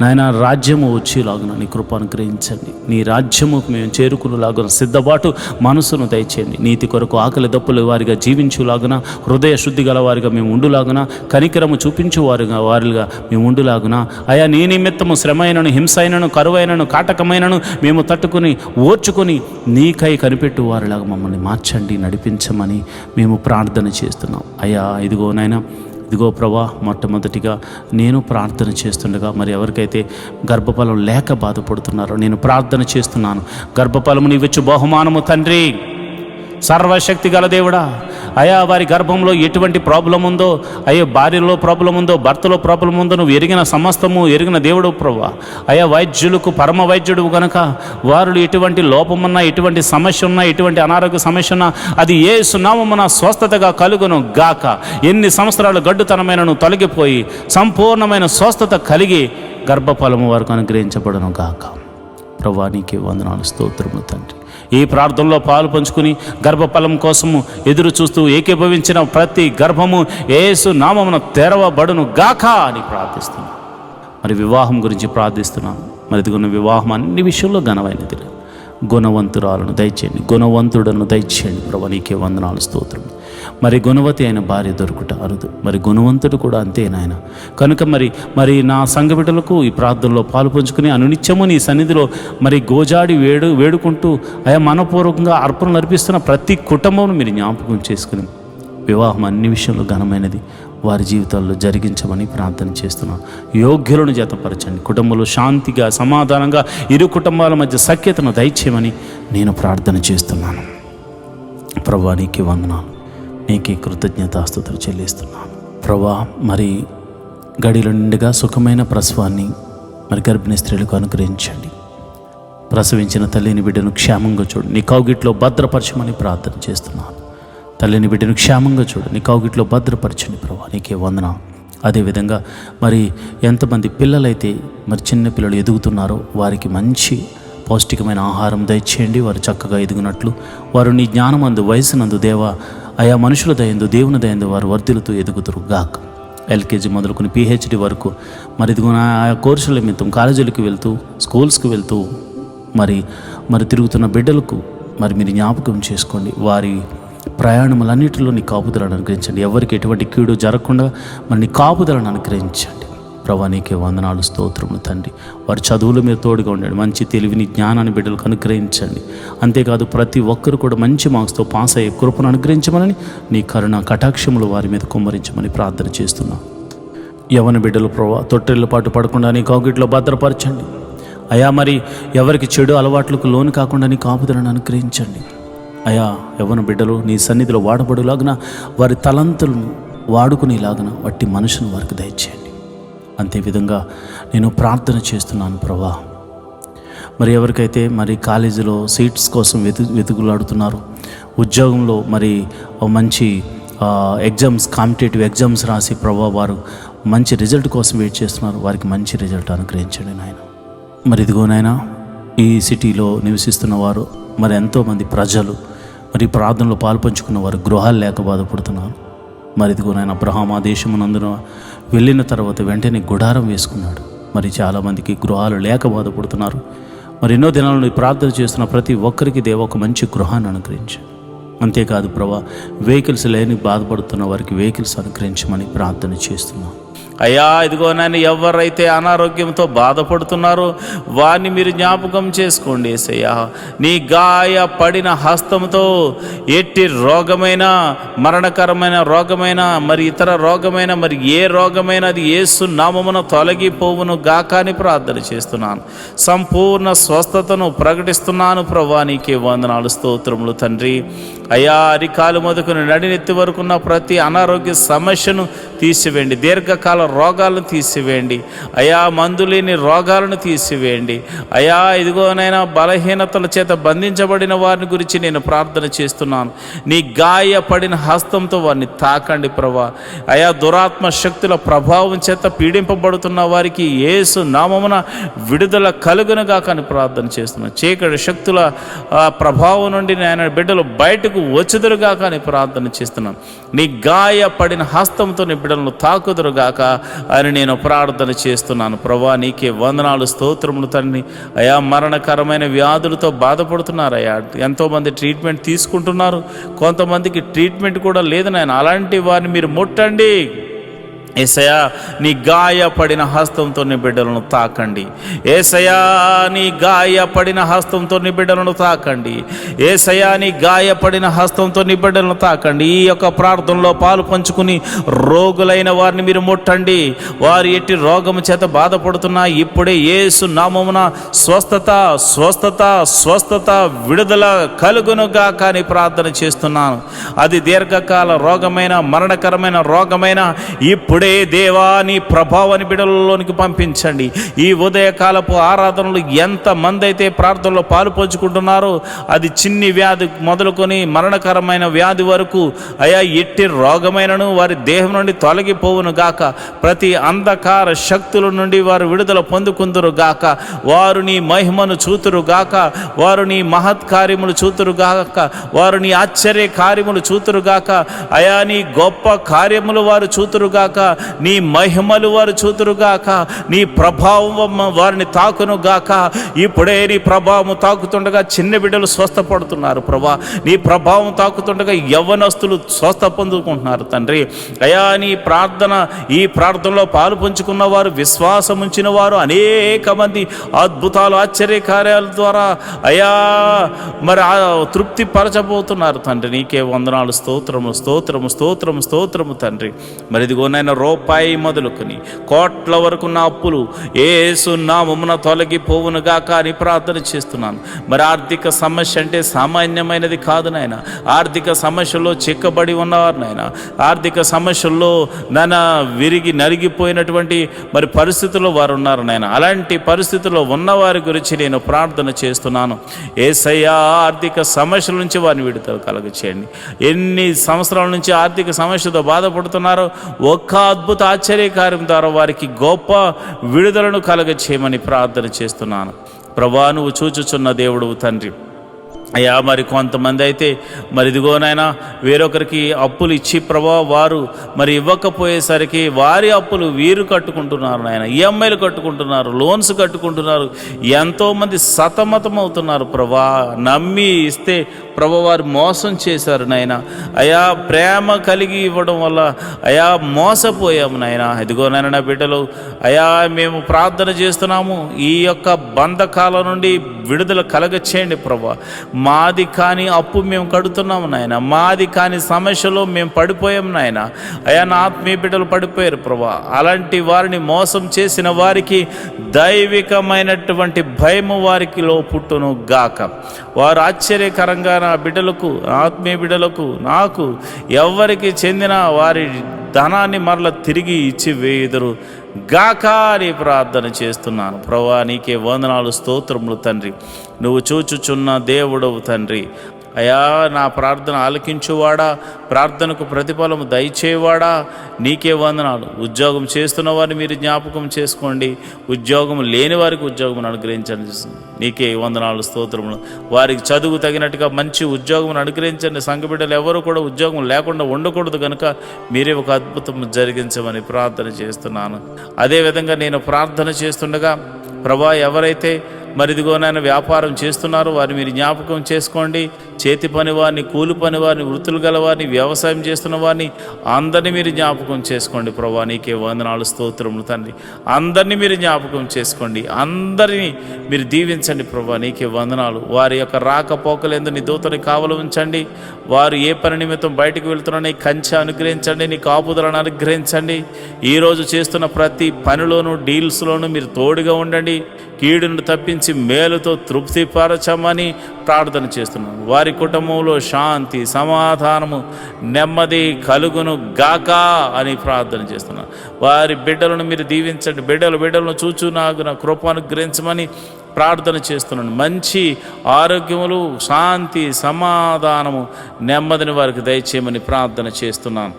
నాయన రాజ్యము వచ్చేలాగున నీ కృప అనుగ్రహించండి. నీ రాజ్యముకు మేము చేరుకునేలాగున సిద్ధపాటు మనసును దయచేయండి. నీతి కొరకు ఆకలి దప్పులు వారిగా జీవించులాగున, హృదయ శుద్ధి గల వారిగా మేము ఉండులాగున, కనికరము చూపించు వారిగా మేము ఉండులాగున. అయా నీ నిమిత్తము శ్రమైనను, హింసైనను, కరువైనను, కాటకమైనను మేము తట్టుకుని ఓర్చుకొని నీకై కనిపెట్టు వారిలాగా మమ్మల్ని మార్చండి, నడిపించమని మేము ప్రార్థన చేస్తున్నాం. అయ్యా ఇదిగో ప్రభా, మొట్టమొదటిగా నేను ప్రార్థన చేస్తుండగా మరి ఎవరికైతే గర్భఫలం లేక బాధపడుతున్నారో నేను ప్రార్థన చేస్తున్నాను. గర్భఫలము నీవిచ్చు బహుమానము తండ్రి, సర్వశక్తి గల దేవుడా. అయా వారి గర్భంలో ఎటువంటి ప్రాబ్లం ఉందో, అయ్యో భార్యలో ప్రాబ్లం ఉందో, భర్తలో ప్రాబ్లం ఉందో నువ్వు ఎరిగిన సమస్తము ఎరిగిన దేవుడు ప్రభా. అయా వైద్యులకు పరమ వైద్యుడు కనుక వారు ఎటువంటి లోపమున్నా, ఎటువంటి సమస్య ఉన్నా, ఎటువంటి అనారోగ్య సమస్య ఉన్నా అది యేసు నామమున స్వస్థతగా కలుగును గాక. ఎన్ని సంవత్సరాలు గడ్డుతనమైనను తొలగిపోయి సంపూర్ణమైన స్వస్థత కలిగి గర్భఫలము వరకు అనుగ్రహించబడును గాక. ప్రభా నీకే వందనాలు, స్తోత్రములు తండ్రి. ఈ ప్రార్థనలో పాలు పంచుకుని గర్భఫలం కోసము ఎదురు చూస్తూ ఏకీభవించిన ప్రతి గర్భము యేసు నామమున తెరవబడును గాక అని ప్రార్థిస్తున్నాను. మరి వివాహం గురించి ప్రార్థిస్తున్నాను. మరి ఇదిగొన్న వివాహం అన్ని విషయంలో ఘనమైనది, గుణవంతురాలను దయచేయండి, గుణవంతుడను దయచేయండి ప్రభు. నీకే వందనాలు, స్తోత్రం. మరి గుణవతి అయిన భార్య దొరుకుట అరుదు, మరి గుణవంతుడు కూడా అంతే నాయన. కనుక మరి నా సంఘ బిడ్డలకు ఈ ప్రార్థనలో పాలు పంచుకుని అనునిత్యము నీ సన్నిధిలో మరి గోజాడి వేడుకుంటూ అయా మనపూర్వకంగా అర్పణలు అర్పిస్తున్న ప్రతి కుటుంబం మీరు జ్ఞాపకం చేసుకుని వివాహం అన్ని విషయంలో ఘనమైనది వారి జీవితాల్లో జరిగించమని ప్రార్థన చేస్తున్నాను. యోగ్యులను జతపరచండి, కుటుంబంలో శాంతిగా సమాధానంగా ఇరు కుటుంబాల మధ్య సఖ్యతను దయచేయమని నేను ప్రార్థన చేస్తున్నాను. ప్రభా నీకే వందనాలు, నీకే కృతజ్ఞతాస్తుతులు చెల్లిస్తున్నాను ప్రభా. మరి గడిలో నిండుగా సుఖమైన ప్రసవాన్ని మరి గర్భిణీ స్త్రీలకు అనుగ్రహించండి. ప్రసవించిన తల్లిని బిడ్డను క్షేమంగా చూడు, నీ కౌగిట్లో భద్రపరచమని ప్రార్థన చేస్తున్నాను. తల్లిని బిడ్డను క్షేమంగా చూడు, నీ కౌగిట్లో భద్రపరచండి ప్రభా. నీకే వందనాలు. అదేవిధంగా మరి ఎంతమంది పిల్లలైతే మరి చిన్న పిల్లలు ఎదుగుతున్నారో వారికి మంచి పౌష్టికమైన ఆహారం దయచేయండి. వారు చక్కగా ఎదుగునట్లు వారు నీ జ్ఞానమందు వయసునందు దేవా ఆయా మనుషుల దయందు దేవుని దయందు వారు వర్ధిల్లుతూ ఎదుగుతురు గాక. ఎల్కేజీ మొదలుకొని పిహెచ్డి వరకు మరి ఇదిగో ఆయా కోర్సుల నిమిత్తం కాలేజీలకు వెళ్తూ స్కూల్స్కి వెళ్తూ మరి తిరుగుతున్న బిడ్డలకు మరి మీరు జ్ఞాపకం చేసుకోండి. వారి ప్రయాణములన్నిటిలో నీ కాపుదలను అనుగ్రహించండి. ఎవరికి ఎటువంటి కీడు జరగకుండా మరి నీ కాపుదలను అనుగ్రహించండి. ప్రభా నీకే వందనాలు, స్తోత్రములు తండ్రి. వారి చదువుల మీద తోడుగా ఉండండి, మంచి తెలివిని జ్ఞానాన్ని బిడ్డలకు అనుగ్రహించండి. అంతేకాదు ప్రతి ఒక్కరు కూడా మంచి మార్క్స్తో పాస్ అయ్యే కృపను అనుగ్రహించమని, నీ కరుణ కటాక్షములు వారి మీద కుమ్మరించమని ప్రార్థన చేస్తున్నాం. యవన బిడ్డలు ప్రభా తొట్టెళ్ళ పాటు పడకుండా నీ కౌగిట్లో భద్రపరచండి అయా. మరి ఎవరికి చెడు అలవాట్లకు లోను కాకుండా నీ కాపుదలను అనుగ్రహించండి అయా. యవన బిడ్డలు నీ సన్నిధిలో వాడబడులాగున, వారి తలంతులను వాడుకునేలాగున వట్టి మనుషులను వారికి దయచేయండి. అంతేవిధంగా నేను ప్రార్థన చేస్తున్నాను ప్రభా. మరి ఎవరికైతే మరి కాలేజీలో సీట్స్ కోసం వెతుకులాడుతున్నారో, ఉద్యోగంలో మరి మంచి ఎగ్జామ్స్, కాంపిటేటివ్ ఎగ్జామ్స్ రాసి ప్రభా వారు మంచి రిజల్ట్ కోసం వెయిట్ చేస్తున్నారు, వారికి మంచి రిజల్ట్ అనుగ్రహించండి నాయన. మరి ఇదిగో నాయన, ఈ సిటీలో నివసిస్తున్న వారు మరి ఎంతోమంది ప్రజలు మరి ప్రార్థనలో పాల్పంచుకున్న వారు గృహాలు లేక బాధపడుతున్నారు. మరి ఇదిగో నాయన, అబ్రహాం ఆ దేశమునందున వెళ్ళిన తర్వాత వెంటనే గుడారం వేసుకున్నాడు. మరి చాలామందికి గృహాలు లేక బాధపడుతున్నారు. మరి ఎన్నో దినాల నుండి ప్రార్థన చేస్తున్న ప్రతి ఒక్కరికి దేవ ఒక మంచి గృహాన్ని అనుగ్రహించు. అంతేకాదు ప్రభా, వెహికల్స్ లేని బాధపడుతున్న వారికి వెహికల్స్ అనుగ్రహించమని ప్రార్థన చేస్తున్నాం అయ్యా. ఇదిగో నాయన, ఎవరైతే అనారోగ్యంతో బాధపడుతున్నారో వారిని మీరు జ్ఞాపకం చేసుకోండి యేసయ్యా. నీ గాయపడిన హస్తంతో ఎట్టి రోగమైన, మరణకరమైన రోగమైన, మరి ఇతర రోగమైన, మరి ఏ రోగమైన అది యేసు నామమున తొలగిపోవును గాక అని ప్రార్థన చేస్తున్నాను. సంపూర్ణ స్వస్థతను ప్రకటిస్తున్నాను ప్రభా. నీకే వందనాలు, స్తోత్రములు తండ్రి. అయ్యా, అరికాలు మొదలుకొని నడినెత్తి వరకున్న ప్రతి అనారోగ్య సమస్యను తీసివేయండి. దీర్ఘకాల రోగాలను తీసివేయండి అయా. మందు లేని రోగాలను తీసివేయండి అయా. ఇదిగోనైనా బలహీనతల చేత బంధించబడిన వారిని గురించి నేను ప్రార్థన చేస్తున్నాను. నీ గాయపడిన హస్తంతో వారిని తాకండి ప్రభా. అయా, దురాత్మ శక్తుల ప్రభావం చేత పీడింపబడుతున్న వారికి యేసు నామమున విడుదల కలుగునుగా కానీ ప్రార్థన చేస్తున్నాను. చీకటి శక్తుల ప్రభావం నుండి నేను బిడ్డలు బయటకు వచ్చుదురుగా కానీ ప్రార్థన చేస్తున్నాను. నీ గాయపడిన హస్తంతో నీ బిడ్డలను తాకుదురుగాక అని నేను ప్రార్థన చేస్తున్నాను ప్రభా. నీకే వందనాలు, స్తోత్రములు తండ్రి. అయా, మరణకరమైన వ్యాధులతో బాధపడుతున్నారు అయ్యా. ఎంతోమంది ట్రీట్మెంట్ తీసుకుంటున్నారు, కొంతమందికి ట్రీట్మెంట్ కూడా లేదు నాయన. అలాంటి వారిని మీరు ముట్టండి యేసయ్యా. నీ గాయపడిన హస్తంతో నీ బిడ్డలను తాకండి యేసయ్యా. నీ గాయపడిన హస్తంతో నీ బిడ్డలను తాకండి యేసయ్యా. నీ గాయపడిన హస్తంతో నీ బిడ్డలను తాకండి. ఈ యొక్క ప్రార్థనలో పాలు పంచుకుని రోగులైన వారిని మీరు ముట్టండి. వారు ఎట్టి రోగము చేత బాధపడుతున్నా ఇప్పుడే యేసు నామమున స్వస్థత, స్వస్థత, స్వస్థత, విడుదల కలుగునుగా కానీ ప్రార్థన చేస్తున్నాను. అది దీర్ఘకాల రోగమైన, మరణకరమైన రోగమైన ఇప్పుడే దేవా నీ ప్రభావాన్ని బిడ్డలలోనికి పంపించండి. ఈ ఉదయకాలపు ఆరాధనలు ఎంతమంది అయితే ప్రార్థనలో పాలు పంచుకుంటున్నారో, అది చిన్ని వ్యాధి మొదలుకొని మరణకరమైన వ్యాధి వరకు అయా, ఎట్టి రోగమైనను వారి దేహం నుండి తొలగిపోవును గాక. ప్రతి అంధకార శక్తుల నుండి వారు విడుదల పొందుకుందురు గాక. వారు నీ మహిమను చూతురు గాక. వారు నీ మహత్కార్యములు చూతురు గాక. వారు నీ ఆశ్చర్య కార్యములు చూతురు గాక. అయా, నీ గొప్ప కార్యములు వారు చూతురు గాక. నీ మహిమలు వారు చూతురుగాక. నీ ప్రభావం వారిని తాకును గాక. ఇప్పుడే నీ ప్రభావం తాకుతుండగా చిన్న బిడ్డలు స్వస్థపడుతున్నారు ప్రభా. నీ ప్రభావం తాకుతుండగా యవ్వనస్తులు స్వస్థ పొందుకుంటున్నారు తండ్రి. అయా, నీ ఈ ప్రార్థనలో పాలు పంచుకున్న వారు, విశ్వాసం ఉంచిన వారు అనేక మంది అద్భుతాలు, ఆశ్చర్య కార్యాల ద్వారా అయా మరి తృప్తి పరచబోతున్నారు తండ్రి. నీకే వందనాలు, స్తోత్రము, స్తోత్రము, స్తోత్రము, స్తోత్రము తండ్రి. మరి ఇదిగోనైనా రూపాయి మొదలుకొని కోట్ల వరకు నా అప్పులు యేసు నామమున తొలగిపోవునుగా కానీ ప్రార్థన చేస్తున్నాను. మరి ఆర్థిక సమస్య అంటే సామాన్యమైనది కాదు నాయన. ఆర్థిక సమస్యల్లో చిక్కబడి ఉన్నవారు నాయన. ఆర్థిక సమస్యల్లో విరిగి నలిగిపోయినటువంటి మరి పరిస్థితుల్లో వారు ఉన్నారు నాయన. అలాంటి పరిస్థితుల్లో ఉన్నవారి గురించి నేను ప్రార్థన చేస్తున్నాను. యేసయ్యా, ఆర్థిక సమస్యల నుంచి వారిని విడుదల కలుగచేయండి. ఎన్ని సంవత్సరాల నుంచి ఆర్థిక సమస్యతో బాధపడుతున్నారో ఒక్క అద్భుత ఆశ్చర్యకార్యం ద్వారా వారికి గొప్ప విడుదలను కలగ చేయమని ప్రార్థన చేస్తున్నాను ప్రభా. నువ్వు చూచుచున్న దేవుడు తండ్రి. అయ్యా మరి కొంతమంది అయితే మరి ఇదిగోనైనా వేరొకరికి అప్పులు ఇచ్చి ప్రభా వారు మరి ఇవ్వకపోయేసరికి వారి అప్పులు వీరు కట్టుకుంటున్నారు నాయన, ఈఎంఐలు కట్టుకుంటున్నారు, లోన్స్ కట్టుకుంటున్నారు, ఎంతోమంది సతమతం అవుతున్నారు ప్రభా. నమ్మి ఇస్తే ప్రభా వారు మోసం చేశారు నాయన. అయా ప్రేమ కలిగి ఇవ్వడం వల్ల అయా మోసపోయాము నాయన. ఇదిగోనైనా నా బిడ్డలు అయా మేము ప్రార్థన చేస్తున్నాము, ఈ యొక్క బంధకాల నుండి విడుదల కలగచేయండి ప్రభా. మాది కాని అప్పు మేము కడుతున్నాము నాయన, మాది కాని సమస్యలో మేము పడిపోయాం నాయన. అయా నా ఆత్మీయ బిడ్డలు పడిపోయారు ప్రభా. అలాంటి వారిని మోసం చేసిన వారికి దైవికమైనటువంటి భయము వారికిలో పుట్టును గాక. వారు ఆశ్చర్యకరంగా నా బిడ్డలకు, ఆత్మీయ బిడ్డలకు, నాకు ఎవరికి చెందిన వారి ధనాన్ని మరల తిరిగి ఇచ్చి వేయుదురు గాక అని ప్రార్థన చేస్తున్నాను ప్రభువా. నీకే వందనాలు, స్తోత్రములు తండ్రి. నువ్వు చూచుచున్న దేవుడవు తండ్రి. అయా నా ప్రార్థన ఆలకించువాడా, ప్రార్థనకు ప్రతిఫలము దయచేవాడా, నీకే వందనాలు. ఉద్యోగం చేస్తున్న వారిని మీరు జ్ఞాపకం చేసుకోండి, ఉద్యోగం లేని వారికి ఉద్యోగం అనుగ్రహించండి. నీకే వందనాలు, స్తోత్రములు. వారికి చదువు తగినట్టుగా మంచి ఉద్యోగం అనుగ్రహించండి. సంఘ బిడ్డలు ఎవరు కూడా ఉద్యోగం లేకుండా ఉండకూడదు కనుక మీరే ఒక అద్భుతం జరిగించమని ప్రార్థన చేస్తున్నాను. అదేవిధంగా నేను ప్రార్థన చేస్తుండగా ప్రభా ఎవరైతే మరిదిగోనైనా వ్యాపారం చేస్తున్నారు వారిని మీరు జ్ఞాపకం చేసుకోండి. చేతి పని వారిని, కూలి పని వారిని, వృత్తులు గల వారిని, వ్యవసాయం చేస్తున్న వారిని అందరినీ మీరు జ్ఞాపకం చేసుకోండి ప్రభా. నీకే వందనాలు, స్తోత్రములు తండ్రి. అందరినీ మీరు జ్ఞాపకం చేసుకోండి, అందరినీ మీరు దీవించండి ప్రభా. నీకే వందనాలు. వారి యొక్క రాకపోకలందు నీ దూతని కావలు ఉంచండి. వారు ఏ పని నిమిత్తం బయటకు వెళ్తున్నా నీ కంచె అనుగ్రహించండి, నీ కాపుదలను అనుగ్రహించండి. ఈరోజు చేస్తున్న ప్రతి పనిలోనూ, డీల్స్లోనూ మీరు తోడుగా ఉండండి. కీడును తప్పించి మేలుతో తృప్తిపరచమని ప్రార్థన చేస్తున్నాను. వారి కుటుంబంలో శాంతి, సమాధానము, నెమ్మది కలుగును గాక అని ప్రార్థన చేస్తున్నాను. వారి బిడ్డలను మీరు దీవించండి. బిడ్డలను చూచు నాకు నా కృప అనుగ్రహించమని ప్రార్థన చేస్తున్నాను. మంచి ఆరోగ్యములు, శాంతి, సమాధానము, నెమ్మదిని వారికి దయచేయమని ప్రార్థన చేస్తున్నాను.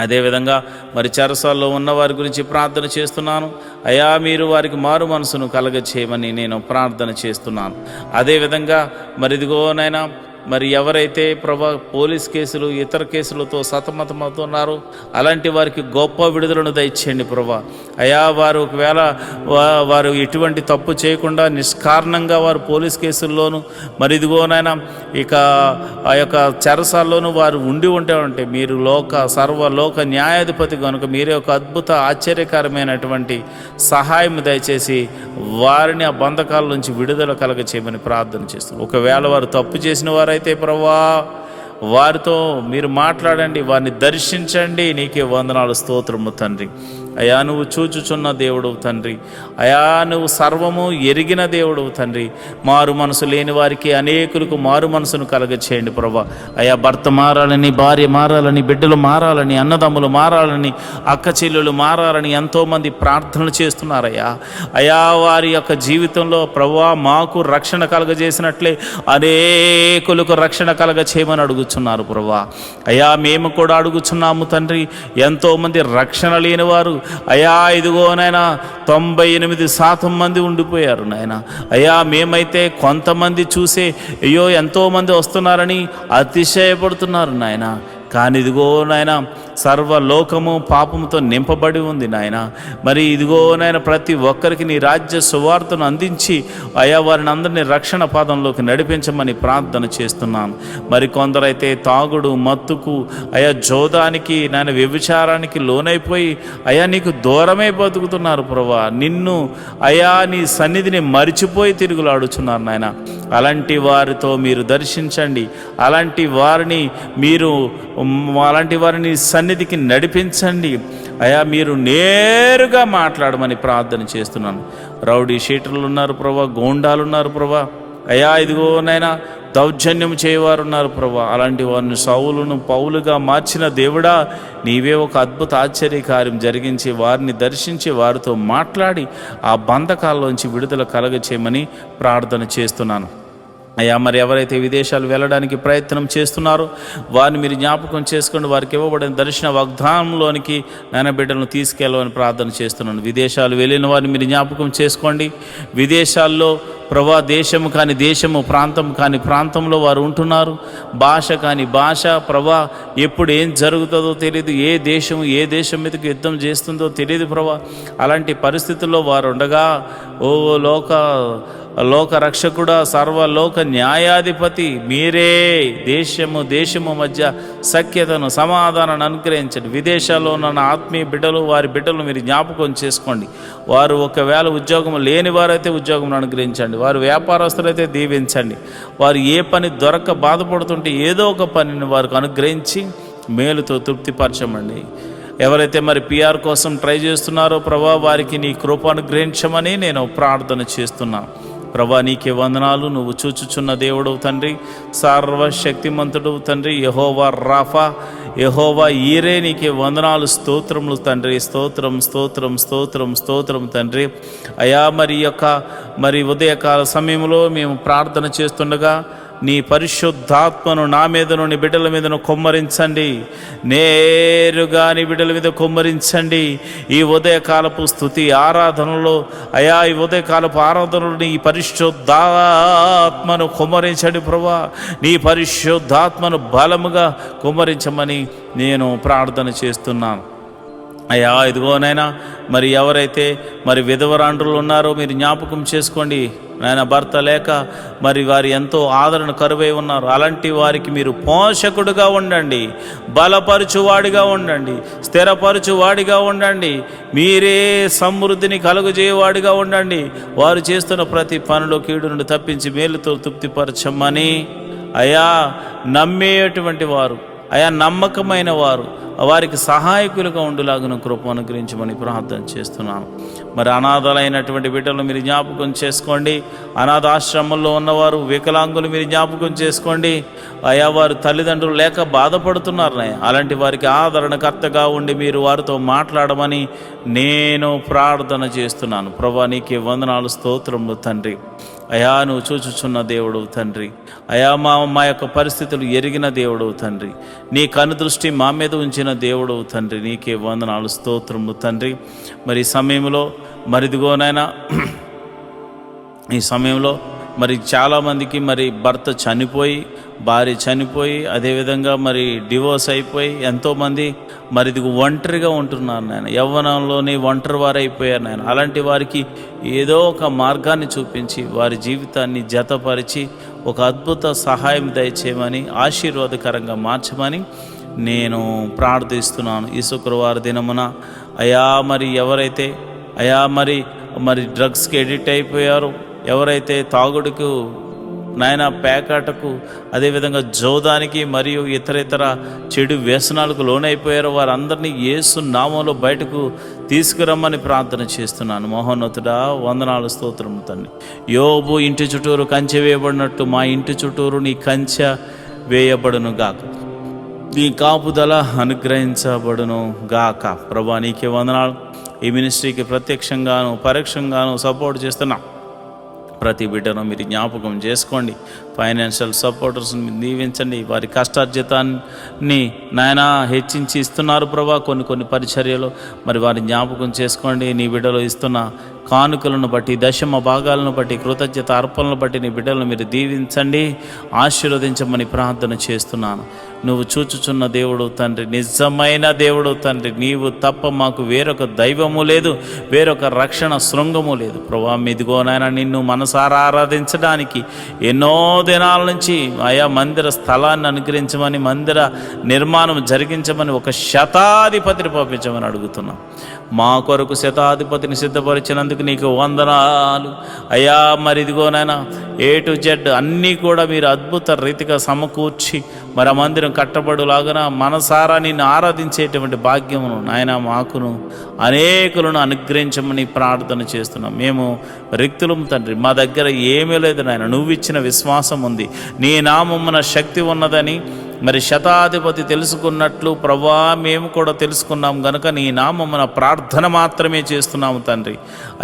అదేవిధంగా మరి చెరసాల్లో ఉన్న వారి గురించి ప్రార్థన చేస్తున్నాను. అయా మీరు వారికి మారు మనసును కలగచేయమని నేను ప్రార్థన చేస్తున్నాను. అదేవిధంగా మరి ఇదిగోనైనా మరి ఎవరైతే ప్రభా పోలీస్ కేసులు, ఇతర కేసులతో సతమతమవుతున్నారో అలాంటి వారికి గొప్ప విడుదలను దయచేయండి ప్రభా. అయా వారు ఒకవేళ వారు ఎటువంటి తప్పు చేయకుండా నిష్కారణంగా వారు పోలీస్ కేసుల్లోనూ మరి ఇదిగోనైనా ఇక ఆ యొక్క చెరసాల్లోనూ వారు ఉంటే మీరు సర్వలోక న్యాయాధిపతి కనుక మీరే ఒక అద్భుత ఆశ్చర్యకరమైనటువంటి సహాయం దయచేసి వారిని ఆ బంధకాల నుంచి విడుదల కలగ చేయమని ప్రార్థన చేస్తున్నాం. ఒకవేళ వారు తప్పు చేసిన వారైతే ప్రభువా వారితో మీరు మాట్లాడండి, వారిని దర్శించండి. నీకే వందనాలు, స్తోత్రము తండ్రి. అయా నువ్వు చూచుచున్న దేవుడవు తండ్రి. అయా నువ్వు సర్వము ఎరిగిన దేవుడవు తండ్రి. మారు మనసు లేని వారికి అనేకులకు మారు మనసును కలగచేయండి ప్రభా. అయా భర్త మారాలని, భార్య మారాలని, బిడ్డలు మారాలని, అన్నదమ్ములు మారాలని, అక్క చెల్లెలు మారాలని ఎంతోమంది ప్రార్థనలు చేస్తున్నారయ్యా. అయా వారి యొక్క జీవితంలో ప్రభువా మాకు రక్షణ కలగజేసినట్లే అనేకులకు రక్షణ కలగచేయమని అడుగుచున్నారు ప్రభువా. అయా మేము కూడా అడుగుచున్నాము తండ్రి. ఎంతోమంది రక్షణ లేని వారు అయా ఇదిగోనైనా 98% మంది ఉండిపోయారు నాయన. అయ్యా మేమైతే కొంతమంది చూసే అయ్యో ఎంతోమంది వస్తున్నారని అతిశయపడుతున్నారు నాయన. కానీ ఇదిగో నాయన సర్వలోకము పాపముతో నింపబడి ఉంది నాయన. మరి ఇదిగో నాయన ప్రతి ఒక్కరికి నీ రాజ్య సువార్తను అందించి అయా వారిని అందరినీ రక్షణ పాదంలోకి నడిపించమని ప్రార్థన చేస్తున్నాను. మరి కొందరైతే తాగుడు, మత్తుకు, అయా జోదానికి, నాయన వ్యభిచారానికి లోనైపోయి అయా నీకు దూరమై బతుకుతున్నారు ప్రభా. నిన్ను అయా నీ సన్నిధిని మరిచిపోయి తిరుగులాడుచున్నారు నాయన. అలాంటి వారితో మీరు దర్శించండి. అలాంటి వారిని సన్నిధికి నడిపించండి. అయా మీరు నేరుగా మాట్లాడమని ప్రార్థన చేస్తున్నాను. రౌడీ షీటర్లు ఉన్నారు ప్రభా, గోండాలు ఉన్నారు ప్రభా. అయా ఇదిగోనైనా దౌర్జన్యం చేయవారు ఉన్నారు ప్రభా. అలాంటి వారిని సౌలును పౌలుగా మార్చిన దేవుడా నీవే ఒక అద్భుత ఆశ్చర్యకార్యం జరిగించి వారిని దర్శించి వారితో మాట్లాడి ఆ బంధకాల్లోంచి విడుదల కలగచేయమని ప్రార్థన చేస్తున్నాను. అయ్యా మరి ఎవరైతే విదేశాలు వెళ్ళడానికి ప్రయత్నం చేస్తున్నారో వారిని మీరు జ్ఞాపకం చేసుకోండి. వారికి ఇవ్వబడిన దర్శన వాగ్దానంలోనికి నాయన బిడ్డలను తీసుకెళ్ళమని ప్రార్థన చేస్తున్నాను. విదేశాలు వెళ్ళిన వారిని మీరు జ్ఞాపకం చేసుకోండి. విదేశాల్లో ప్రభా దేశము కాని దేశము, ప్రాంతం కాని ప్రాంతంలో వారు ఉంటున్నారు. భాష కాని భాష, ప్రభా ఎప్పుడు ఏం జరుగుతుందో తెలియదు, ఏ దేశం మీదకి యుద్ధం చేస్తుందో తెలియదు ప్రభా. అలాంటి పరిస్థితుల్లో వారు ఉండగా, ఓ లోక రక్షకుడా, సర్వలోక న్యాయాధిపతి మీరే దేశము మధ్య సఖ్యతను, సమాధానాన్ని అనుగ్రహించండి. విదేశాల్లో ఉన్న ఆత్మీయ బిడ్డలు, వారి బిడ్డలు మీరు జ్ఞాపకం చేసుకోండి. వారు ఒకవేళ ఉద్యోగం లేని వారైతే ఉద్యోగం అనుగ్రహించండి, వారు వ్యాపారస్తులైతే దీవించండి. వారు ఏ పని దొరక్క బాధపడుతుంటే ఏదో ఒక పనిని వారికి అనుగ్రహించి మేలుతో తృప్తిపరచమండి. ఎవరైతే మరి PR కోసం ట్రై చేస్తున్నారో ప్రభా, వారికి నీ కృప అనుగ్రహించమని నేను ప్రార్థన చేస్తున్నాను. ప్రభా నీకే వందనాలు. నువ్వు చూచుచున్న దేవుడు తండ్రి, సర్వశక్తిమంతుడు తండ్రి, యెహోవా రాఫా, యెహోవా ఈరే, నీకే వందనాలు, స్తోత్రములు తండ్రి. స్తోత్రం తండ్రి. అయా మరి ఉదయకాల సమయంలో మేము ప్రార్థన చేస్తుండగా నీ పరిశుద్ధాత్మను నా మీదను, నీ బిడ్డల మీదను కొమ్మరించండి. నేరుగా నీ బిడ్డల మీద కొమ్మరించండి. ఈ ఉదయకాలపు స్తుతి ఆరాధనలో అయా, ఈ ఉదయకాలపు ఆరాధనలో నీ పరిశుద్ధాత్మను కొమ్మరించండి ప్రభా. నీ పరిశుద్ధాత్మను బలముగా కొమ్మరించమని నేను ప్రార్థన చేస్తున్నాను. అయ్యా ఇదిగోనైనా మరి ఎవరైతే మరి విధవరాండ్రులు ఉన్నారో మీరు జ్ఞాపకం చేసుకోండి నాయన. భర్త లేక మరి వారు ఎంతో ఆదరణ కరువై ఉన్నారు. అలాంటి వారికి మీరు పోషకుడుగా ఉండండి, బలపరచువాడిగా ఉండండి, స్థిరపరచువాడిగా ఉండండి. మీరే సమృద్ధిని కలుగజేయవాడిగా ఉండండి. వారు చేస్తున్న ప్రతి పనిలో కీడు నుండి తప్పించి మేలుతో తృప్తిపరచమని అయా, నమ్మేటువంటి వారు, అయా నమ్మకమైన వారు, వారికి సహాయకులుగా ఉండులాగున కృప అనుగ్రహించమని ప్రార్థన చేస్తున్నాను. మరి అనాథలైనటువంటి బిడ్డలు మీరు జ్ఞాపకం చేసుకోండి. అనాథాశ్రమంలో ఉన్నవారు, వికలాంగులు మీరు జ్ఞాపకం చేసుకోండి. అయా వారు తల్లిదండ్రులు లేక బాధపడుతున్నారు. అలాంటి వారికి ఆదరణకర్తగా ఉండి మీరు వారితో మాట్లాడమని నేను ప్రార్థన చేస్తున్నాను. ప్రభా నీకే వందనాలు, స్తోత్రములు తండ్రి. అయా నువ్వు చూచుచున్న దేవుడు తండ్రి. అయా మా యొక్క పరిస్థితులు ఎరిగిన దేవుడు తండ్రి. నీ కనుదృష్టి మా మీద ఉంచిన దేవుడు తండ్రి. నీకే వందనాలు, స్తోత్రము తండ్రి. మరి ఈ సమయంలో మరిదిగోనైనా ఈ సమయంలో మరి చాలామందికి మరి భర్త చనిపోయి, భార్య చనిపోయి, అదేవిధంగా మరి డివోర్స్ అయిపోయి ఎంతోమంది మరి ఇది ఒంటరిగా ఉంటున్నారు నాయన. యవ్వనంలోనే ఒంటరి వారైపోయారు నాయన. అలాంటి వారికి ఏదో ఒక మార్గాన్ని చూపించి వారి జీవితాన్ని జతపరిచి ఒక అద్భుత సహాయం దయచేయమని, ఆశీర్వాదకరంగా మార్చమని నేను ప్రార్థిస్తున్నాను. ఈ శుక్రవారం దినమున అయా మరి ఎవరైతే అయా మరి డ్రగ్స్కి ఎడిక్ట్ అయిపోయారో, ఎవరైతే తాగుడుకు నాయన, పేకాటకు, అదేవిధంగా జోదానికి మరియు ఇతర చెడు వ్యసనాలకు లోనైపోయారో వారందరినీ యేసు నామంలో బయటకు తీసుకురమ్మని ప్రార్థన చేస్తున్నాను. మహోన్నతుడా వందనాలు, స్తోత్రము తండ్రి. యోబు ఇంటి చుట్టూరు కంచె వేయబడినట్టు మా ఇంటి చుట్టూరు నీ కంచె వేయబడును గాక, నీ కాపుదల అనుగ్రహించబడును గాక. ప్రభా నీకే వందనాలు. ఈ మినిస్ట్రీకి ప్రత్యక్షంగాను పరోక్షంగాను సపోర్ట్ చేస్తున్నా ప్రతి బిడ్డను మీరు జ్ఞాపకం చేసుకోండి. ఫైనాన్షియల్ సపోర్టర్స్ని దీవించండి. వారి కష్టార్జితాన్ని నాయన హెచ్చించి ఇస్తున్నారు ప్రభా. కొన్ని పరిచర్యలు మరి వారి జ్ఞాపకం చేసుకోండి. నీ బిడ్డలు ఇస్తున్న కానుకలను బట్టి, దశమ భాగాలను బట్టి, కృతజ్ఞత అర్పణలను బట్టి నీ బిడ్డలను మీరు దీవించండి, ఆశీర్వదించమని ప్రార్థన చేస్తున్నాను. నువ్వు చూచుచున్న దేవుడు తండ్రి, నిజమైన దేవుడు తండ్రి. నీవు తప్ప మాకు వేరొక దైవము లేదు, వేరొక రక్షణ శృంగము లేదు ప్రభా. ఇదిగోనైనా నిన్ను మనసారా ఆరాధించడానికి ఎన్నో దినాల నుంచి ఆయా మందిర స్థలాన్ని అనుగ్రహించమని, మందిర నిర్మాణం జరిగించమని ఒక శతాధిపతిని పంపించమని అడుగుతున్నాం. మా కొరకు శతాధిపతిని సిద్ధపరిచినందుకు నీకు వందనాలు అయ్యా. మరి ఇదిగోనైనా A to Z అన్నీ కూడా మీరు అద్భుత రీతిగా సమకూర్చి మరి ఆ మందిరం కట్టబడులాగా మనసారా నిన్ను ఆరాధించేటువంటి భాగ్యమును నాయన మాకును అనేకులను అనుగ్రహించమని ప్రార్థన చేస్తున్నాం. మేము రిక్తులం తండ్రి, మా దగ్గర ఏమీ లేదు నాయన. నువ్వు ఇచ్చిన విశ్వాసం ఉంది, నీ నామమున శక్తి ఉన్నదని మరి శతాధిపతి తెలుసుకున్నట్లు ప్రభా మేము కూడా తెలుసుకున్నాం గనుక నీ నామమున ప్రార్థన మాత్రమే చేస్తున్నాము తండ్రి.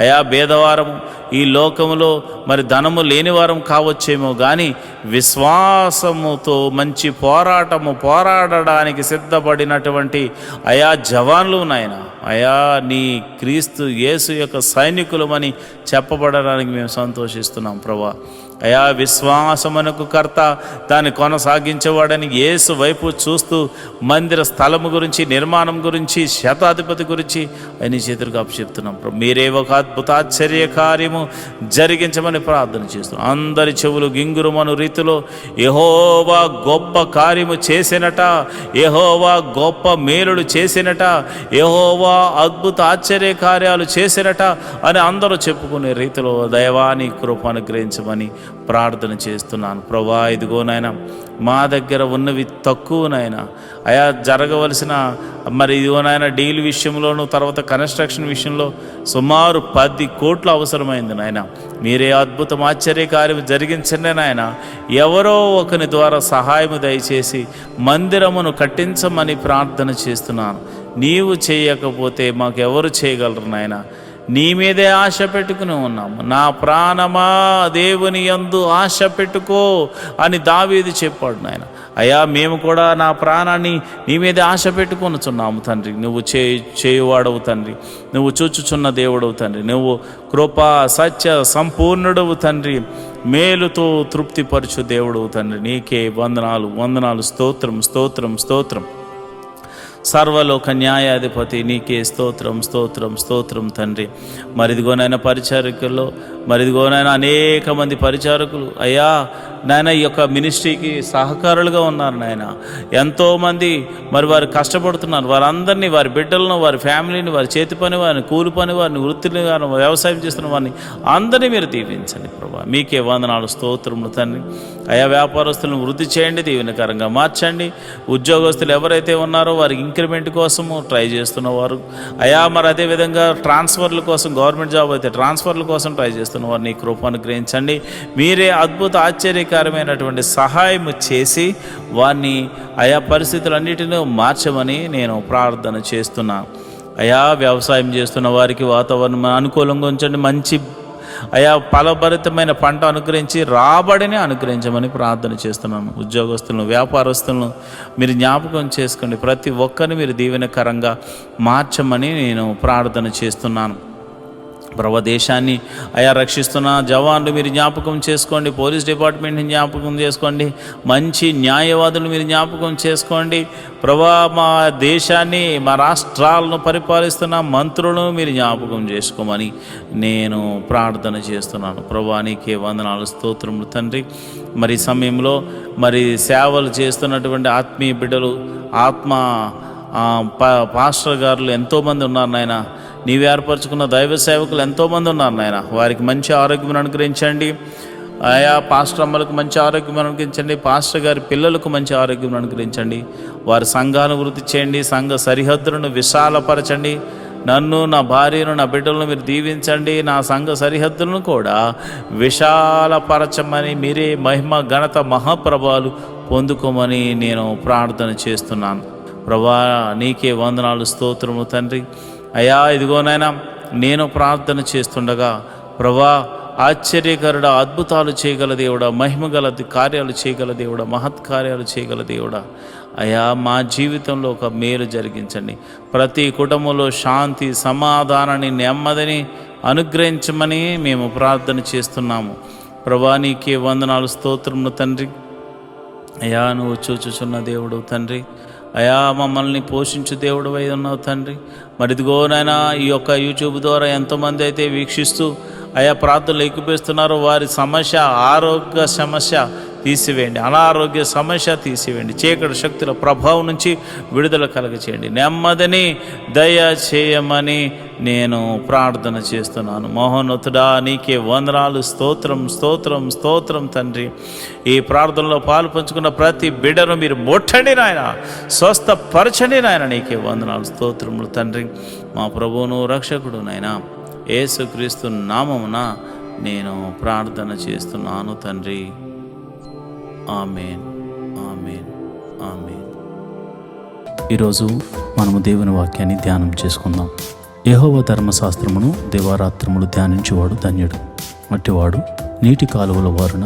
అయా భేదవారము ఈ లోకములో మరి ధనము లేనివారం కావచ్చేమో కానీ విశ్వాసముతో మంచి పోరాడడానికి సిద్ధపడినటువంటి అయా జవాన్లు నాయన, అయా నీ క్రీస్తు యేసు యొక్క సైనికులమని చెప్పబడడానికి మేము సంతోషిస్తున్నాం ప్రభా. అయా విశ్వాసమునకు కర్త దాన్ని కొనసాగించేవాడని యేసు వైపు చూస్తూ మందిర స్థలము గురించి, నిర్మాణం గురించి, శతాధిపతి గురించి అని చేతులకు అప్పచెప్తున్నాం ప్రభు. మీరే ఒక అద్భుత ఆశ్చర్య కార్యము జరిగించమని ప్రార్థన చేస్తున్నాం. అందరి చెవులు గింగురుమను రీతిలో యెహోవా గొప్ప కార్యము చేసినట, యెహోవా గొప్ప మేలులు చేసినట, యెహోవా అద్భుత ఆశ్చర్య కార్యాలు చేసినట అని అందరూ చెప్పుకునే రీతిలో దైవాన్ని కృప అనుగ్రహించమని ప్రార్థన చేస్తున్నాను ప్రభా. ఇదిగో నాయన మా దగ్గర ఉన్నవి తక్కువ నాయన, అయా జరగవలసిన మరి ఇదిగో నాయన డీల్ విషయంలోనూ తర్వాత కన్స్ట్రక్షన్ విషయంలో సుమారు 10 కోట్లు అవసరమైంది నాయన. మీరే అద్భుతం ఆశ్చర్య కార్యం జరిగించండి నాయన. ఎవరో ఒకని ద్వారా సహాయము దయచేసి మందిరమును కట్టించమని ప్రార్థన చేస్తున్నాను. నీవు చేయకపోతే మాకెవరు చేయగలరు నాయన. నీ మీదే ఆశ పెట్టుకుని ఉన్నాము. నా ప్రాణమా దేవుని యందు ఆశ పెట్టుకో అని దావీదు చెప్పాడు నాయన. అయ్యా మేము కూడా నా ప్రాణాన్ని నీ మీదే ఆశ పెట్టుకొనుచున్నాము తండ్రి. నువ్వు చేయువాడవు తండ్రి, నువ్వు చూచుచున్న దేవుడవు తండ్రి, నువ్వు కృపా సత్య సంపూర్ణుడవు తండ్రి, మేలుతో తృప్తిపరచు దేవుడవు తండ్రి. నీకే వందనాలు స్తోత్రం స్తోత్రం స్తోత్రం. సర్వలోక న్యాయాధిపతి నీకే స్తోత్రం తండ్రి. మరిదిగోనైనా పరిచారకుల్లో మరిదిగోనైనా అనేక మంది పరిచారకులు అయ్యా నాయన ఈ యొక్క మినిస్ట్రీకి సహకారులుగా ఉన్నారు నాయన. ఎంతోమంది మరి వారు కష్టపడుతున్నారు. వారందరినీ, వారి బిడ్డలను, వారి ఫ్యామిలీని, వారి చేతి పని వారిని, కూలి పని వారిని, వృత్తిని వారిని, వ్యవసాయం చేస్తున్న వారిని అందరినీ మీరు దీవించండి ప్రభా. మీకే వందనాలు స్తోత్రములు తండ్రి. అయా వ్యాపారస్తులను వృద్ధి చేయండి, దీవెనకరంగా మార్చండి. ఉద్యోగస్తులు ఎవరైతే ఉన్నారో వారికి ఇంక్రిమెంట్ కోసము ట్రై చేస్తున్నవారు అయా, మరి అదేవిధంగా ట్రాన్స్ఫర్ల కోసం, గవర్నమెంట్ జాబ్ అయితే ట్రాన్స్ఫర్ల కోసం ట్రై చేస్తున్నవారు నీ కృప అనుగ్రహించండి. మీరే అద్భుత ఆశ్చర్యకరమైనటువంటి సహాయం చేసి వారిని ఆయా పరిస్థితులన్నిటినీ మార్చమని నేను ప్రార్థన చేస్తున్నాను. అయా వ్యవసాయం చేస్తున్న వారికి వాతావరణం అనుకూలంగా ఉంచండి. మంచి అయా ఫలభరితమైన పంట అనుగ్రహించి రాబడిని అనుగ్రహించమని ప్రార్థన చేస్తున్నాను. ఉద్యోగస్తులను, వ్యాపారస్తులను మీరు జ్ఞాపకం చేసుకోండి. ప్రతి ఒక్కరిని మీరు దీవెనకరంగా మార్చమని నేను ప్రార్థన చేస్తున్నాను. ప్రభు దేశాన్ని అయా రక్షిస్తున్న జవాన్లు మీరు జ్ఞాపకం చేసుకోండి. పోలీస్ డిపార్ట్మెంట్ని జ్ఞాపకం చేసుకోండి. మంచి న్యాయవాదులు మీరు జ్ఞాపకం చేసుకోండి. ప్రభా మా దేశాన్ని, మా రాష్ట్రాలను పరిపాలిస్తున్న మంత్రులను మీరు జ్ఞాపకం చేసుకోమని నేను ప్రార్థన చేస్తున్నాను. ప్రభా నీకే వందనాలు స్తోత్రములు తండ్రి. మరి సమయంలో మరి సేవలు చేస్తున్నటువంటి ఆత్మీయ బిడ్డలు, పాస్టర్ గారులు ఎంతోమంది ఉన్నారు నాయన. నీవు ఏర్పరచుకున్న దైవ సేవకులు ఎంతోమంది ఉన్నారు నాయన. వారికి మంచి ఆరోగ్యం అనుగ్రహించండి. ఆయా పాస్టర్ అమ్మలకు మంచి ఆరోగ్యం అనుగ్రహించండి. పాస్టర్ గారి పిల్లలకు మంచి ఆరోగ్యం అనుగ్రహించండి. వారి సంఘాలను వృద్ధి చేయండి. సంఘ సరిహద్దులను విశాలపరచండి. నన్ను, నా భార్యను, నా బిడ్డలను మీరు దీవించండి. నా సంఘ సరిహద్దులను కూడా విశాలపరచమని మీరే మహిమ ఘనత మహాప్రభావాలు పొందుకోమని నేను ప్రార్థన చేస్తున్నాను. ప్రభా నీకే వందనాలు స్తోత్రము తండ్రి. అయ్యా ఇదిగోనైనా నేను ప్రార్థన చేస్తుండగా ప్రభా ఆశ్చర్యకరుడా, అద్భుతాలు చేయగల దేవుడా, మహిమగల కార్యాలు చేయగల దేవుడా, మహత్కార్యాలు చేయగల దేవుడా, అయ్యా మా జీవితంలో ఒక మేలు జరిగించండి. ప్రతి కుటుంబంలో శాంతి, సమాధానాన్ని, నెమ్మదిని అనుగ్రహించమని మేము ప్రార్థన చేస్తున్నాము. ప్రభా నీకే వందనాలు స్తోత్రములు తండ్రి. అయ్యా నువ్వు చూచుచున్న దేవుడు తండ్రి. అయా మమ్మల్ని పోషించు దేవుడు అయి ఉన్నావు తండ్రి. మరి ఇదిగోనైనా ఈ యొక్క యూట్యూబ్ ద్వారా ఎంతోమంది అయితే వీక్షిస్తూ అయా ప్రార్థనలు ఎక్కిపిస్తున్నారో వారి సమస్య, ఆరోగ్య సమస్య తీసివేయండి, అనారోగ్య సమస్య తీసివేయండి, చీకటి శక్తుల ప్రభావం నుంచి విడుదల కలగచేయండి, నెమ్మదిని దయ చేయమని నేను ప్రార్థన చేస్తున్నాను. మహోన్నతుడా నీకే వందనాలు, స్తోత్రం స్తోత్రం స్తోత్రం తండ్రి. ఈ ప్రార్థనలో పాలు పంచుకున్న ప్రతి బిడ్డను మీరు ముట్టండి నాయన, స్వస్థపరచండి నాయన. నీకే వందనాలు స్తోత్రములు తండ్రి. మా ప్రభువును రక్షకుడు నాయన యేసుక్రీస్తు నామమున నేను ప్రార్థన చేస్తున్నాను తండ్రి. ఆమేన్, ఆమేన్. ఆమేన్. ఈరోజు మనము దేవుని వాక్యాన్ని ధ్యానం చేసుకుందాం. యెహోవా ధర్మశాస్త్రమును దివారాత్రములు ధ్యానించేవాడు ధన్యుడు. అట్టివాడు నీటి కాలువల వారున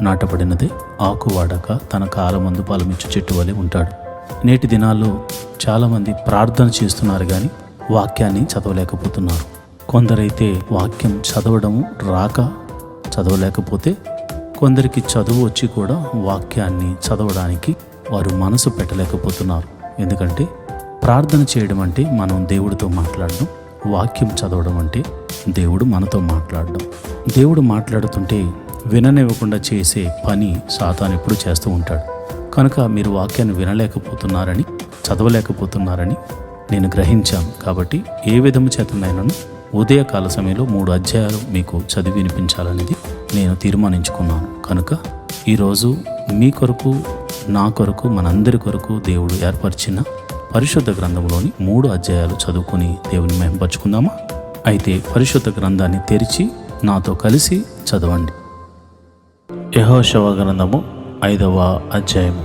నాటబడినదే, ఆకు వాడక తన కాలమందు ఫలమిచ్చు చెట్టు వలె ఉంటాడు. నేటి దినాల్లో చాలామంది ప్రార్థన చేస్తున్నారు కానీ వాక్యాన్ని చదవలేకపోతున్నారు. కొందరైతే వాక్యం చదవడము రాక చదవలేకపోతే, కొందరికి చదువు వచ్చి కూడా వాక్యాన్ని చదవడానికి వారు మనసు పెట్టలేకపోతున్నారు. ఎందుకంటే ప్రార్థన చేయడం అంటే మనం దేవుడితో మాట్లాడడం, వాక్యం చదవడం అంటే దేవుడు మనతో మాట్లాడడం. దేవుడు మాట్లాడుతుంటే విననివ్వకుండా చేసే పని సాతాను ఎప్పుడు చేస్తూ ఉంటాడు. కనుక మీరు వాక్యాన్ని వినలేకపోతున్నారని, చదవలేకపోతున్నారని నేను గ్రహించాను. కాబట్టి ఏ విధము చేతనైనాను ఉదయకాల సమయంలో 3 అధ్యాయాలు మీకు చదివి వినిపించాలనేది నేను తీర్మానించుకున్నాను. కనుక ఈరోజు మీ కొరకు, నా కొరకు, మనందరి కొరకు దేవుడు ఏర్పరిచిన పరిశుద్ధ గ్రంథంలోని 3 అధ్యాయాలు చదువుకొని దేవుని మహిమపరచుకుందామా? అయితే పరిశుద్ధ గ్రంథాన్ని తెరిచి నాతో కలిసి చదవండి. యెహోషువ గ్రంథము 5వ అధ్యాయము.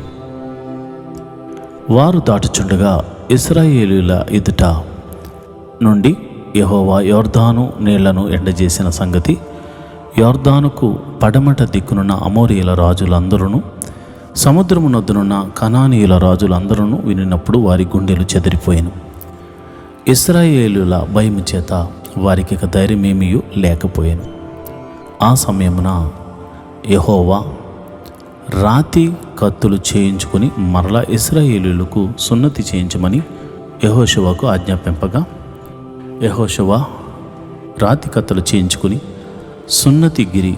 వారు దాటుచుండగా ఇశ్రాయేలీయుల ఎదుట నుండి యెహోవా యొర్దాను నీళ్లను ఎండజేసిన సంగతి యొర్దానుకు పడమట దిక్కునున్న అమోరీయుల రాజులందరూ, సముద్రము నొద్దునున్న కనానీయుల రాజులందరూ వినినప్పుడు వారి గుండెలు చెదిరిపోయాను. ఇశ్రాయేలీయుల భయము చేత వారికి ఇక ధైర్యమేమీ లేకపోయాను. ఆ సమయమున యెహోవా రాతి కత్తులు చేయించుకొని మరలా ఇశ్రాయేలీయులకు సున్నతి చేయించమని యెహోషువకు ఆజ్ఞాపింపగా, యెహోషువ రాతి కత్తులు చేయించుకుని సున్నతి గిరి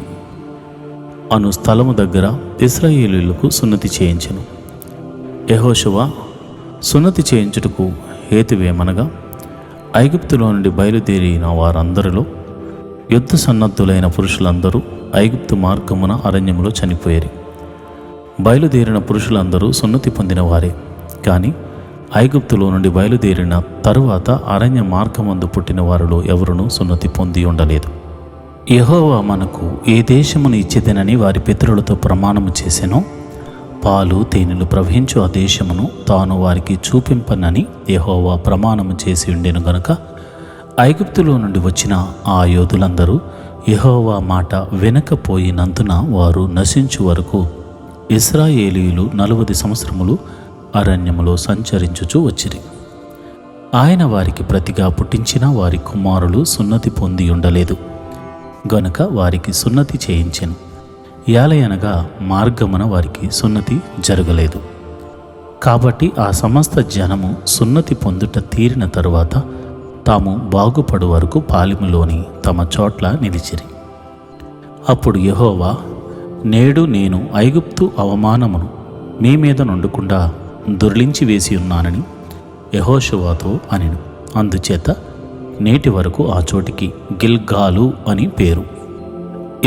అను స్థలము దగ్గర ఇశ్రాయేలీయులకు సున్నతి చేయించెను. యెహోషువ సున్నతి చేయించుటకు హేతువేమనగా, ఐగుప్తులో నుండి బయలుదేరిన వారందరిలో యుద్ధ సన్నద్ధులైన పురుషులందరూ ఐగుప్తు మార్గమున అరణ్యములో చనిపోయారు. బయలుదేరిన పురుషులందరూ సున్నతి పొందిన వారే, కానీ ఐగుప్తులో నుండి బయలుదేరిన తరువాత అరణ్య మార్గమందు పుట్టిన వారిలో ఎవరునూ సున్నతి పొంది ఉండలేదు. యెహోవా మనకు ఏ దేశమును ఇచ్చేదనని వారి పితరులతో ప్రమాణము చేసెనో, పాలు తేనెలు ప్రవహించు ఆ దేశమును తాను వారికి చూపింపనని యెహోవా ప్రమాణము చేసి ఉండెను గనుక, ఐగుప్తులో నుండి వచ్చిన ఆ యోధులందరూ యెహోవా మాట వినకపోయినందున వారు నశించు వరకు ఇశ్రాయేలీయులు 40 సంవత్సరములు అరణ్యములో సంచరించుచూ వచ్చిరి. ఆయన వారికి ప్రతిగా పుట్టించిన వారి కుమారులు సున్నతి పొంది ఉండలేదు గనుక వారికి సున్నతి చేయించెను. యాలయనగా మార్గమున వారికి సున్నతి జరగలేదు. కాబట్టి ఆ సమస్త జనము సున్నతి పొందుట తీరిన తరువాత తాము బాగుపడు వరకు పాలెములోని తమ చోట్ల నిలిచిరి. అప్పుడు యెహోవా, నేడు నేను ఐగుప్తు అవమానమును మీ మీద నుండకుండా దొర్లించి వేసి ఉన్నానని యెహోషువతో అనెను. అందుచేత నేటి వరకు ఆ చోటికి గిల్గాలు అని పేరు.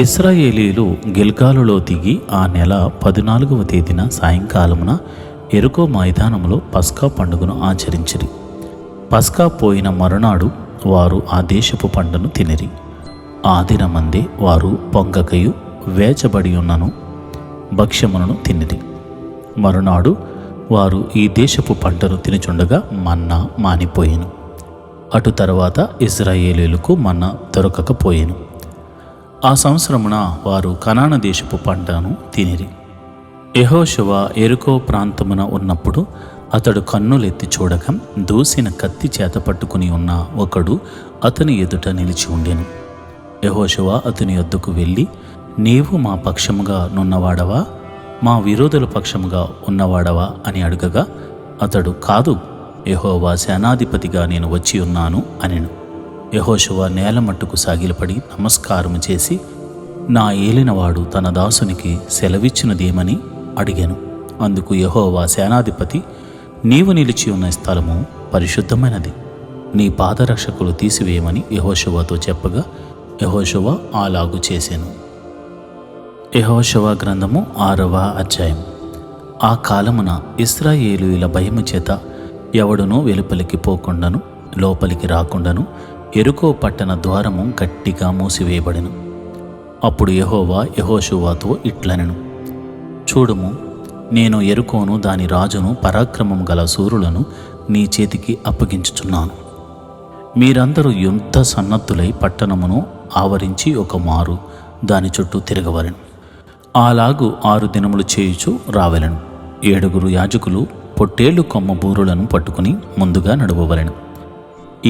ఇశ్రాయేలీయులు గిల్గాలులో దిగి ఆ నెల 14వ తేదీన సాయంకాలమున యెరికో మైదానములో పస్కా పండుగను ఆచరించిరి. పస్కా పోయిన మరునాడు వారు ఆ దేశపు పంటను తినిరి. ఆ దినమందే వారు పొంగకయు వేచబడి ఉన్నను భక్ష్యములను తినిరి. మరునాడు వారు ఈ దేశపు పంటను తినుచుండగా మన్నా మానిపోయెను. అటు తర్వాత ఇశ్రాయేలీయులకు మన్నా దొరకకపోయెను. ఆ సంవత్సరమున వారు కనాన దేశపు పంటను తినిరి. యెహోషువ యెరికో ప్రాంతమున ఉన్నప్పుడు అతడు కన్నులెత్తి చూడక దూసిన కత్తి చేత పట్టుకుని ఉన్న ఒకడు అతని ఎదుట నిలిచి ఉండెను. యెహోషువ అతని యొద్దకు వెళ్ళి, నీవు మా పక్షముగా నున్నవాడవా, మా విరోధుల పక్షముగా ఉన్నవాడవా అని అడగగా, అతడు, కాదు, యెహోవా సేనాధిపతిగా నేను వచ్చి ఉన్నాను అనెను. యెహోషువ నేల మట్టుకు సాగిలపడి నమస్కారము చేసి, నా ఏలినవాడు తన దాసునికి సెలవిచ్చినదేమని అడిగాను. అందుకు యెహోవా సేనాధిపతి, నీవు నిలిచి ఉన్న స్థలము పరిశుద్ధమైనది, నీ పాదరక్షకులు తీసివేయమని యెహోషువతో చెప్పగా, యెహోషువ అలాగు చేసెను. యెహోషువ గ్రంథము 6వ అధ్యాయం. ఆ కాలమున ఇశ్రాయేలీయుల భయము చేత ఎవడునూ వెలుపలికి పోకుండాను లోపలికి రాకుండాను యెరికో పట్టణ ద్వారము గట్టిగా మూసివేయబడెను. అప్పుడు యెహోవా యెహోషువతో ఇట్లనెను, చూడుము, నేను ఎరుకోను దాని రాజును పరాక్రమం గల శూరులను నీ చేతికి అప్పగించుచున్నాను. మీరందరూ యుద్ధ సన్నద్ధులై పట్టణమును ఆవరించి ఒక మారు దాని చుట్టూ తిరగవలెను. అలాగు 6 దినములు చేయుచు రావెలను. 7 యాజకులు పొట్టేళ్లు కొమ్మ బూరులను పట్టుకుని ముందుగా నడువవలెను.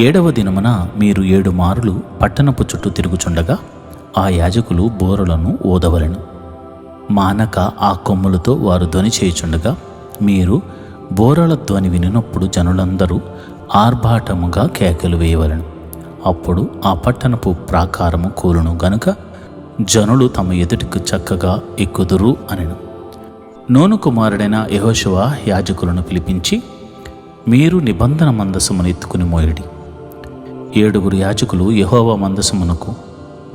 7వ దినమున మీరు 7 మారులు పట్టణపు చుట్టూ తిరుగుచుండగా ఆ యాజకులు బూరలను ఊదవలెను. మానక ఆ కొమ్ములతో వారు ధ్వని చేయుచుండగా మీరు బోరల ధ్వని వినినప్పుడు జనులందరూ ఆర్భాటముగా కేకలు వేయవలెను. అప్పుడు ఆ పట్టణపు ప్రాకారము కూలును గనుక జనులు తమ ఎదుటికి చక్కగా ఎక్కుదురు అనెను. నూను కుమారుడైన యెహోషువ యాజకులను పిలిపించి, మీరు నిబంధన మందసమును ఎత్తుకుని మోయడి. 7 యాజకులు యెహోవా మందసమునకు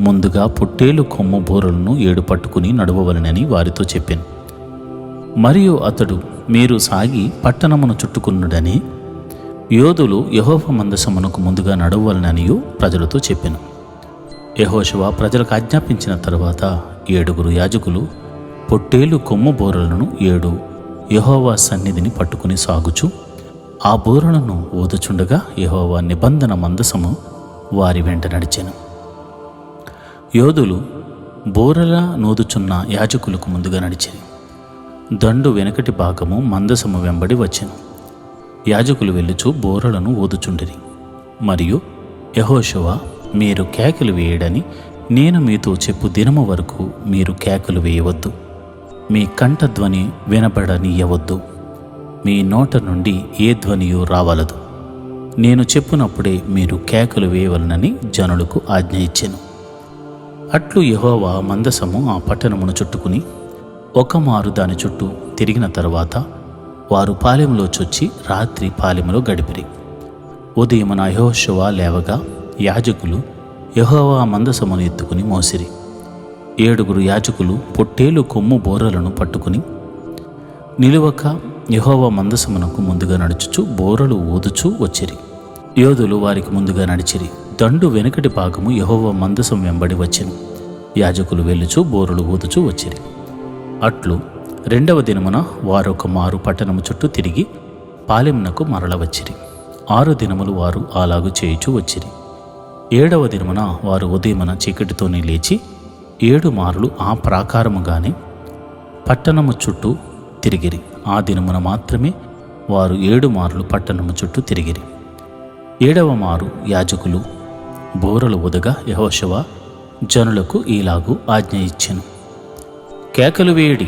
ముందుగా పొట్టేలు కొమ్ము బూరలను 7 పట్టుకుని నడవవలెనని వారితో చెప్పాను. మరియు అతడు, మీరు సాగి పట్టణమును చుట్టుకున్నుడని యోధులు యెహోవా మందసమునకు ముందుగా నడవవలననియు ప్రజలతో చెప్పాను. యెహోషువ ప్రజలకు ఆజ్ఞాపించిన తరువాత 7 యాజకులు పొట్టేలు కొమ్ము బూరలను 7 యెహోవా సన్నిధిని పట్టుకుని సాగుచు ఆ బూరలను ఊదుచుండగా యెహోవా నిబంధన మందసము వారి వెంట నడిచెను. యోధులు బూరల నూదుచున్న యాజకులకు ముందుగా నడిచెను. దండు వెనకటి భాగము మందసము వెంబడి వచ్చెను. యాజకులు వెళ్ళుచు బూరలను ఊదుచుండిరి. మరియు యెహోషువ, మీరు కేకలు వేయడని నేను మీతో చెప్పు దినము వరకు మీరు కేకలు వేయవద్దు, మీ కంఠధ్వని వినబడనీయవద్దు, మీ నోట నుండి ఏ ధ్వనియూ రావలదు. నేను చెప్పునప్పుడే మీరు కేకలు వేయవలనని జనులకు ఆజ్ఞ ఇచ్చెను. అట్లు యెహోవా మందసము ఆ పట్టణమును చుట్టుకుని ఒక మారు దాని చుట్టూ తిరిగిన తరువాత వారు పాలెంలో చొచ్చి రాత్రి పాలెములో గడిపిరి. ఉదయమున యెహోషువ లేవగా యాజకులు యెహోవా మందసమును ఎత్తుకుని మోసిరి. 7 యాజకులు పొట్టేలు కొమ్ము బోరలను పట్టుకుని నిలువక యెహోవా మందసమునకు ముందుగా నడుచుచు బోరలు ఊదుచూ వచ్చిరి. యోధులు వారికి ముందుగా నడిచిరి. దండు వెనుకటి భాగము యెహోవా మందసం వెంబడి వచ్చెను. యాజకులు వెళ్ళుచు బోరలు ఊదుచూ వచ్చిరి. అట్లు 2వ దినమున వారొక మారు పట్టణము చుట్టూ తిరిగి పాలెమునకు మరల వచ్చిరి. 6 దినములు వారు అలాగు చేయుచూ వచ్చిరి. 7వ దినమున వారు ఉదయమున చీకటితోనే లేచి 7 మారులు ఆ ప్రాకారముగానే పట్టణము చుట్టూ తిరిగిరి. ఆ దినమున మాత్రమే వారు 7 మారులు పట్టణము చుట్టూ తిరిగిరి. 7వ మారు యాజకులు బోరలు ఊదగా యెహోషువ జనులకు ఈలాగు ఆజ్ఞ ఇచ్చెను. కేకలు వేయడి,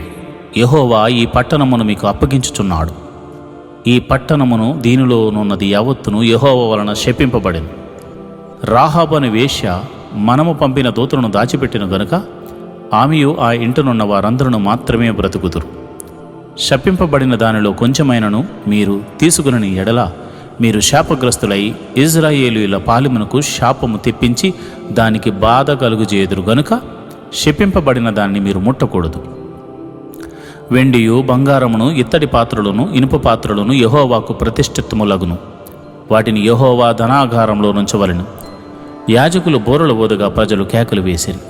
యెహోవా ఈ పట్టణమును మీకు అప్పగించుచున్నాడు. ఈ పట్టణమును దీనిలోనున్నది యావత్తును యెహోవా వలన శపింపబడెను. రాహాబు అనే వేశ్య మనము పంపిన దూతలను దాచిపెట్టిన గనుక ఆమెయు ఆ ఇంటనున్న వారందరూ మాత్రమే బ్రతుకుదురు. శపింపబడిన దానిలో కొంచెమైనను మీరు తీసుకుని ఎడల మీరు శాపగ్రస్తులై ఇజ్రాయేలీయుల పాలెమునకు శాపము తెప్పించి దానికి బాధ కలుగుజేయుదురు గనుక శపింపబడిన దాన్ని మీరు ముట్టకూడదు. వెండియు బంగారమును ఇత్తడి పాత్రలను ఇనుప పాత్రలను యెహోవాకు ప్రతిష్ఠితములగును. వాటిని యెహోవా ధనాగారంలో నుంచవలెను. యాజకులు బోరలు ఊదగా ప్రజలు కేకలు వేసిరి.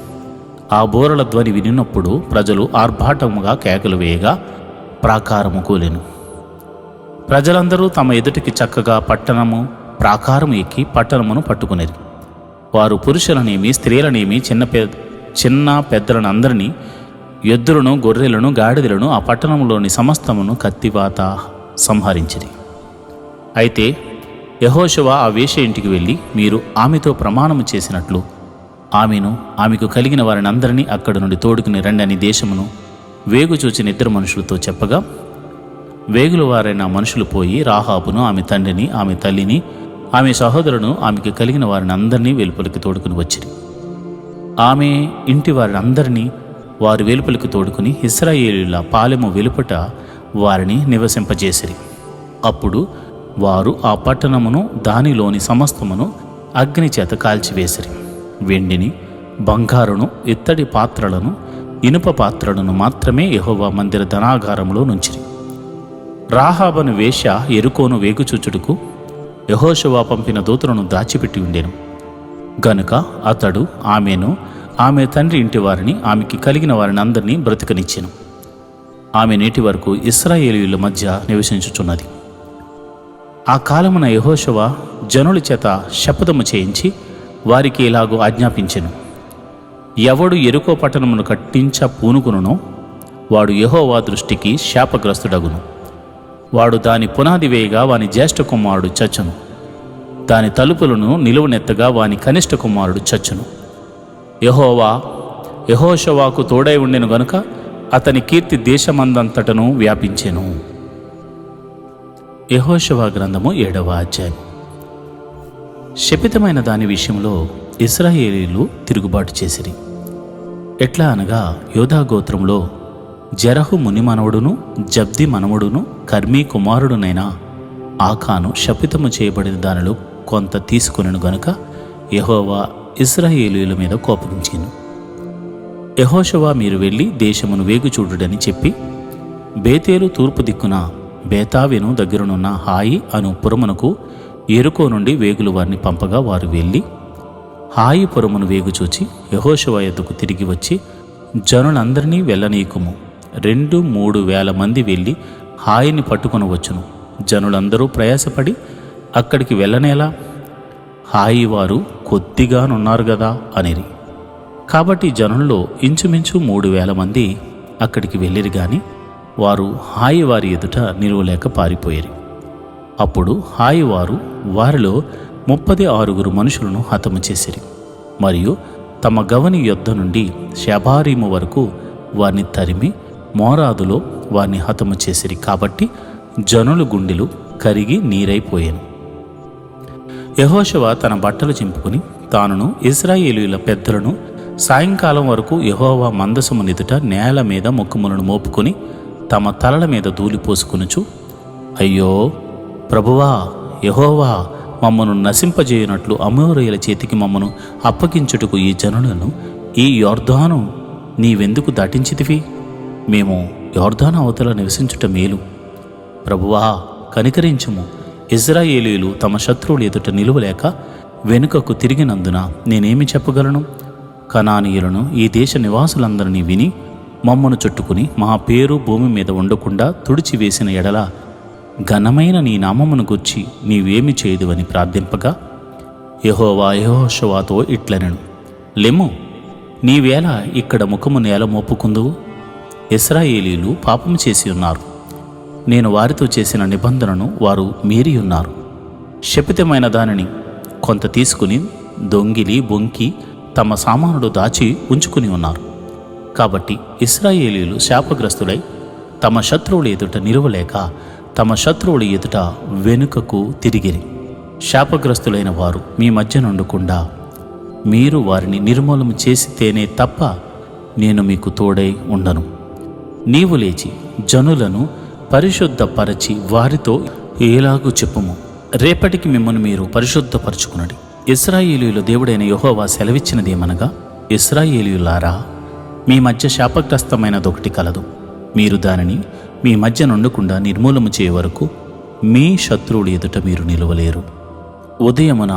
ఆ బోరల ధ్వని వినినప్పుడు ప్రజలు ఆర్భాటముగా కేకలు వేయగా ప్రాకారము కూలెను. ప్రజలందరూ తమ ఎదుటికి చక్కగా పట్టణము ప్రాకారము ఎక్కి పట్టణమును పట్టుకునేది. వారు పురుషులనేమి స్త్రీలనేమి చిన్న పెద్దలను అందరినీ, ఎద్దులను గొర్రెలను గాడిదలను ఆ పట్టణంలోని సమస్తమును కత్తివాత సంహరించిరి. అయితే యెహోషువ ఆ వేశ్య ఇంటికి వెళ్ళి మీరు ఆమెతో ప్రమాణము చేసినట్లు ఆమెకు కలిగిన వారిని అందరినీ అక్కడి నుండి తోడుకుని రండి అని దేశమును వేగు చూచిన 2 మనుషులతో చెప్పగా వేగుల వారైన మనుషులు పోయి రాహాబును, ఆమె తండ్రిని, ఆమె తల్లిని, ఆమె సహోదరులను, ఆమెకు కలిగిన వారిని అందరినీ వెలుపలికి తోడుకుని వచ్చిరి. ఆమె ఇంటి వారిని అందరినీ వారు వెలుపలికి తోడుకుని ఇశ్రాయేలీయుల పాలెము వెలుపట వారిని నివసింపజేసిరి. అప్పుడు వారు ఆ పట్టణమును దానిలోని సమస్తమును అగ్ని చేత కాల్చివేసిరి. వెండిని, బంగారును, ఇత్తడి పాత్రలను, ఇనుప పాత్రలను మాత్రమే యెహోవా మందిర ధనాగారంలో నుంచిరి. రాహాబను వేశ్య ఎరుకోను వేగుచూచుటకు యెహోషువ పంపిన దూతలను దాచిపెట్టి ఉండెను గనుక అతడు ఆమెను, ఆమె తండ్రి ఇంటి వారిని, ఆమెకి కలిగిన వారిని అందరినీ బ్రతికనిచ్చెను. ఆమె నేటి వరకు ఇశ్రాయేలీయుల మధ్య నివసించుచున్నది. ఆ కాలమున యెహోషువ జనుల చేత శపథము చేయించి వారికి ఇలాగూ ఆజ్ఞాపించెను: ఎవడు యెరికో పట్టణమును కట్టించ పూనుకునునో వాడు యెహోవా దృష్టికి శాపగ్రస్తుడగును. వాడు దాని పునాది వేయగా వాని జ్యేష్ఠ కుమారుడు చచ్చును. దాని తలుపులను నిలువనెత్తగా వాని కనిష్ఠ కుమారుడు చచ్చును. యెహోషువకు తోడై ఉండెను గనుక అతని కీర్తి దేశమందంతటను వ్యాపించెను. యెహోషువ గ్రంథము 7వ అధ్యాయం. శపితమైన దాని విషయంలో ఇశ్రాయేలీయులు తిరుగుబాటు చేసిరి. ఎట్లా అనగా, యోధా గోత్రంలో జెరహు ముని మనవడును జబ్ది మనవడును కర్మీ కుమారుడునైన ఆకాను శపితము చేయబడిన దానిలో కొంత తీసుకొనెను గనుక యెహోవా ఇశ్రాయేలీయుల మీద కోపగించెను. యెహోషువ మీరు వెళ్ళి దేశమును వేగుచూడుడని చెప్పి బేతేలు తూర్పు దిక్కున బేతావెను దగ్గరనున్న హాయి అను పురమునకు యెరికో నుండి వేగులు వారిని పంపగా వారు వెళ్ళి హాయి పురమును వేగుచూచి యెహోషువ యొద్దకు తిరిగి వచ్చి, జనులందరినీ వెళ్ళనీకుము, 2-3 వేల మంది వెళ్ళి హాయిని పట్టుకొని వచ్చును. జనులందరూ ప్రయాసపడి అక్కడికి వెళ్ళనేలా? హాయి వారు కొద్దిగానున్నారు గదా అనిరి. కాబట్టి జనుల్లో ఇంచుమించు 3,000 మంది అక్కడికి వెళ్ళిరి గాని వారు హాయి వారి ఎదుట నిలువలేక పారిపోయిరి. అప్పుడు హాయి వారు వారిలో 36 మనుషులను హతము చేసిరి మరియు తమ గవని యొద్ద నుండి షబారీము వరకు వారిని తరిమి మోరాదులో వారిని హతము చేసిరి. కాబట్టి జనుల గుండెలు కరిగి నీరైపోయాను. యెహోషువ తన బట్టలు చింపుకుని తానును ఇశ్రాయేలీయుల పెద్దలను సాయంకాలం వరకు యెహోవా మందసము ఎదుట నేల మీద ముఖములను మోపుకొని తమ తలల మీద ధూళిపోసుకొనుచు, అయ్యో ప్రభువా యెహోవా, మమ్మను నశింపజేయునట్లు అమోరీయుల చేతికి మమ్మను అప్పగించుటకు ఈ జనులను ఈ యొర్దాను నీవెందుకు దాటించితివి? మేము యొర్దాను అవతల నివసించుట మేలు. ప్రభువా కనికరించుము. ఇశ్రాయేలీయులు తమ శత్రువుల ఎదుట నిలువలేక వెనుకకు తిరిగినందున నేనేమి చెప్పగలను? కనానీయులను ఈ దేశ నివాసులందరినీ విని మమ్మను చుట్టుకుని మా పేరు భూమి మీద ఉండకుండా తుడిచివేసిన ఎడల ఘనమైన నీ నామమును గూర్చి నీవేమి చేయదువని ప్రార్థింపగా యెహోవా యెహోషువతో ఇట్లనెను: లెమ్ము, నీవేళ ఇక్కడ ముఖము నేల మోపుకుందువు? ఇశ్రాయేలీయులు పాపము చేసి ఉన్నారు. నేను వారితో చేసిన నిబంధనను వారు మీరి ఉన్నారు. శపితమైన దానిని కొంత తీసుకుని దొంగిలి బొంకి తమ సామానుడు దాచి ఉంచుకుని ఉన్నారు. కాబట్టి ఇశ్రాయేలీయులు శాపగ్రస్తులై తమ శత్రువుల ఎదుట నిలువలేక తమ శత్రువుల ఎదుట వెనుకకు తిరిగిరి. శాపగ్రస్తులైన వారు మీ మధ్య నుండకుండా మీరు వారిని నిర్మూలన చేసితేనే తప్ప నేను మీకు తోడై ఉండను. నీవు లేచి జనులను పరిశుద్ధపరచి వారితో ఏలాగూ చెప్పుము, రేపటికి మిమ్మల్ని మీరు పరిశుద్ధపరచుకునడి. ఇశ్రాయేలీయుల దేవుడైన యెహోవా సెలవిచ్చినదేమనగా, ఇశ్రాయేలీయులారా, మీ మధ్య శాపగ్రస్తమైనదొకటి కలదు. మీరు దానిని మీ మధ్య నుండకుండా నిర్మూలన చేయ వరకు మీ శత్రువుల ఎదుట మీరు నిలవలేరు. ఉదయమున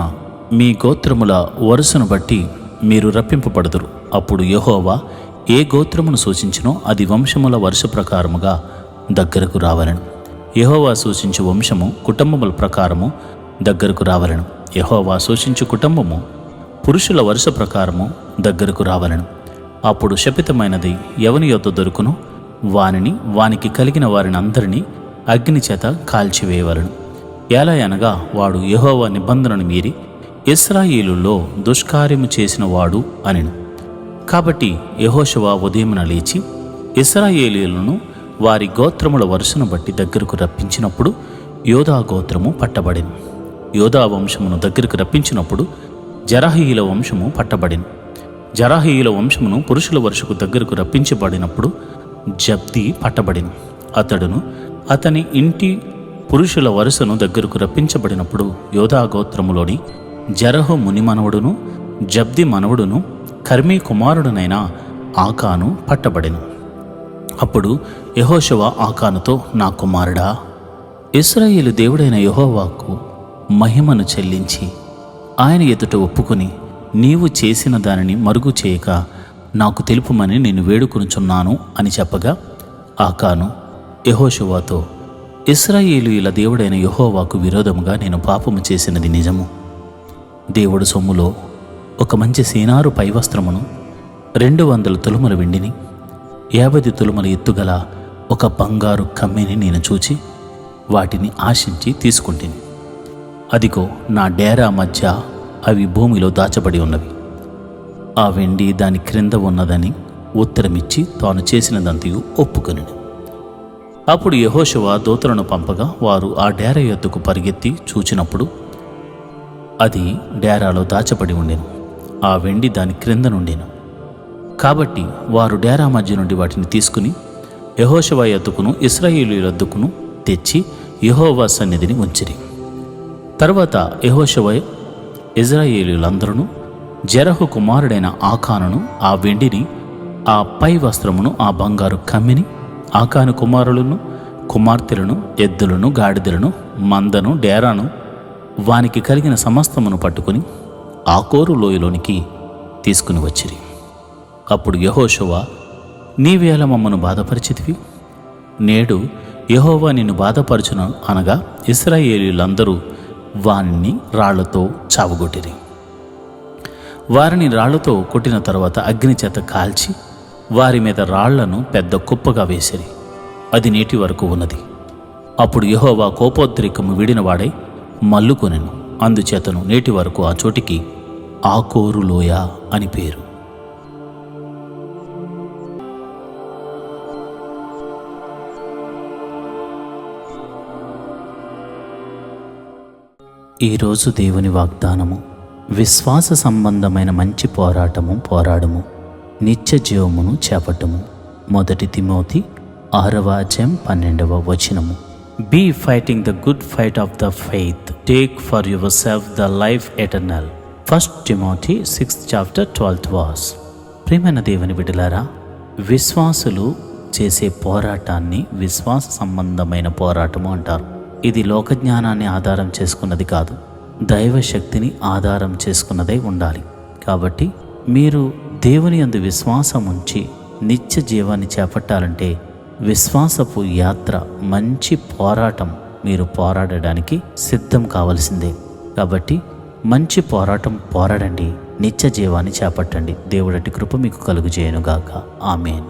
మీ గోత్రముల వరుసను బట్టి మీరు రప్పింపబడుదురు. అప్పుడు యెహోవా ఏ గోత్రమును సూచించినో అది వంశముల వరుస ప్రకారముగా దగ్గరకు రావలెను. యెహోవా సూచించు వంశము కుటుంబముల ప్రకారము దగ్గరకు రావలెను. యెహోవా సూచించు కుటుంబము పురుషుల వరుస ప్రకారము దగ్గరకు రావలెను. అప్పుడు శపితమైనది ఎవని యొద్ద దొరుకునో వానిని వానికి కలిగిన వారిని అందరినీ అగ్ని చేత కాల్చివేయవలెను. ఎలా అనగా వాడు యెహోవా నిబంధనను మీరి ఇశ్రాయేలులో దుష్కార్యము చేసిన వాడు అనెను. కాబట్టి యెహోషువ ఉదయమున లేచి ఇశ్రాయేలీయులను వారి గోత్రముల వరుసను బట్టి దగ్గరకు రప్పించినప్పుడు యోధా గోత్రము పట్టబడెను. యోధా వంశమును దగ్గరకు రప్పించినప్పుడు జెరహీయుల వంశము పట్టబడెను. జెరహీయుల వంశమును పురుషుల వరుసకు దగ్గరకు రప్పించబడినప్పుడు జబ్ది పట్టబడెను. అతడును అతని ఇంటి పురుషుల వరుసను దగ్గరకు రప్పించబడినప్పుడు యోధా గోత్రములోని జెరహు ముని మనవడును జబ్ది మనవడును కర్మీ కుమారుడునైన ఆకాను పట్టబడెను. అప్పుడు యెహోషువ ఆకానుతో, నా కుమారుడా, ఇశ్రాయేలు దేవుడైన యెహోవాకు మహిమను చెల్లించి ఆయన ఎదుట ఒప్పుకొని నీవు చేసిన దానిని మరుగు చేయక నాకు తెలుపుమని నేను వేడుకొనుచున్నాను అని చెప్పగా ఆకాను యెహోషువతో, ఇశ్రాయేలీయుల దేవుడైన యెహోవాకు విరోధముగా నేను పాపము చేసినది నిజము. దేవుడు సొమ్ములో ఒక మంచి సీనారు పైవస్త్రమును, 200 తులముల వెండిని, 50 తులముల ఎత్తుగల ఒక బంగారు కమ్మిని నేను చూచి వాటిని ఆశించి తీసుకుంటిని. అదిగో నా డేరా మధ్య అవి భూమిలో దాచబడి ఉన్నవి. ఆ వెండి దాని క్రింద ఉన్నదని ఉత్తరమిచ్చి తాను చేసినదంతయు ఒప్పుకొనెను. అప్పుడు యెహోషువ దూతలను పంపగా వారు ఆ డేరా యొద్దకు పరిగెత్తి చూచినప్పుడు అది డేరాలో దాచబడి ఉండెను. ఆ వెండి దాని క్రింద నుండెను. కాబట్టి వారు డేరా మధ్య నుండి వాటిని తీసుకుని యెహోషువ యొద్దకును ఇశ్రాయేలీయుల యొద్దకును తెచ్చి యెహోవా సన్నిధిని ఉంచిరి. తర్వాత యెహోషువ ఇశ్రాయేలీయులందరూ జెరహు కుమారుడైన ఆకానును, ఆ వెండిని, ఆ పై వస్త్రమును, ఆ బంగారు కమ్మిని, ఆకాను కుమారులను, కుమార్తెలను, ఎద్దులను, గాడిదలను, మందను, డేరాను, వానికి కలిగిన సమస్తమును పట్టుకుని ఆకోరు లోయలోనికి తీసుకుని వచ్చిరి. అప్పుడు యెహోషువ, నీవేళ మమ్మను బాధపరిచితివి? నేడు యెహోవా నిన్ను బాధపరచును అనగా ఇశ్రాయేలీయులందరూ వారిని రాళ్లతో చావగొట్టిరి. వారిని రాళ్లతో కొట్టిన తరువాత అగ్నిచేత కాల్చి వారి మీద రాళ్లను పెద్ద కుప్పగా వేసిరి. అది నేటి వరకు ఉన్నది. అప్పుడు యెహోవా కోపోద్రేకము వీడినవాడై మల్లుకొనెను. అందుచేతను నేటి వరకు ఆ చోటికి ఆకోరు లోయ అని పేరు. ఈరోజు దేవుని వాగ్దానము: విశ్వాస సంబంధమైన మంచి పోరాటము పోరాడము, నిత్య జీవమును చేపట్టము. 1 Timothy 6:12. Be fighting the good fight of the faith, take for yourself the life eternal. 1 Timothy 6:12. ప్రియమైన దేవుని బిడ్డలారా, విశ్వాసులు చేసే పోరాటాన్ని విశ్వాస సంబంధమైన పోరాటము అంటారు. ఇది లోకజ్ఞానాన్ని ఆధారం చేసుకున్నది కాదు, దైవశక్తిని ఆధారం చేసుకున్నదే ఉండాలి. కాబట్టి మీరు దేవుని యందు విశ్వాసం ఉంచి నిత్య జీవాన్ని చేపట్టాలంటే విశ్వాసపు యాత్ర, మంచి పోరాటం మీరు పోరాడడానికి సిద్ధం కావలసిందే. కాబట్టి మంచి పోరాటం పోరాడండి, నిత్య జీవాన్ని చేపట్టండి. దేవుడటి కృప మీకు కలుగుజేయునుగాక. ఆమేన్.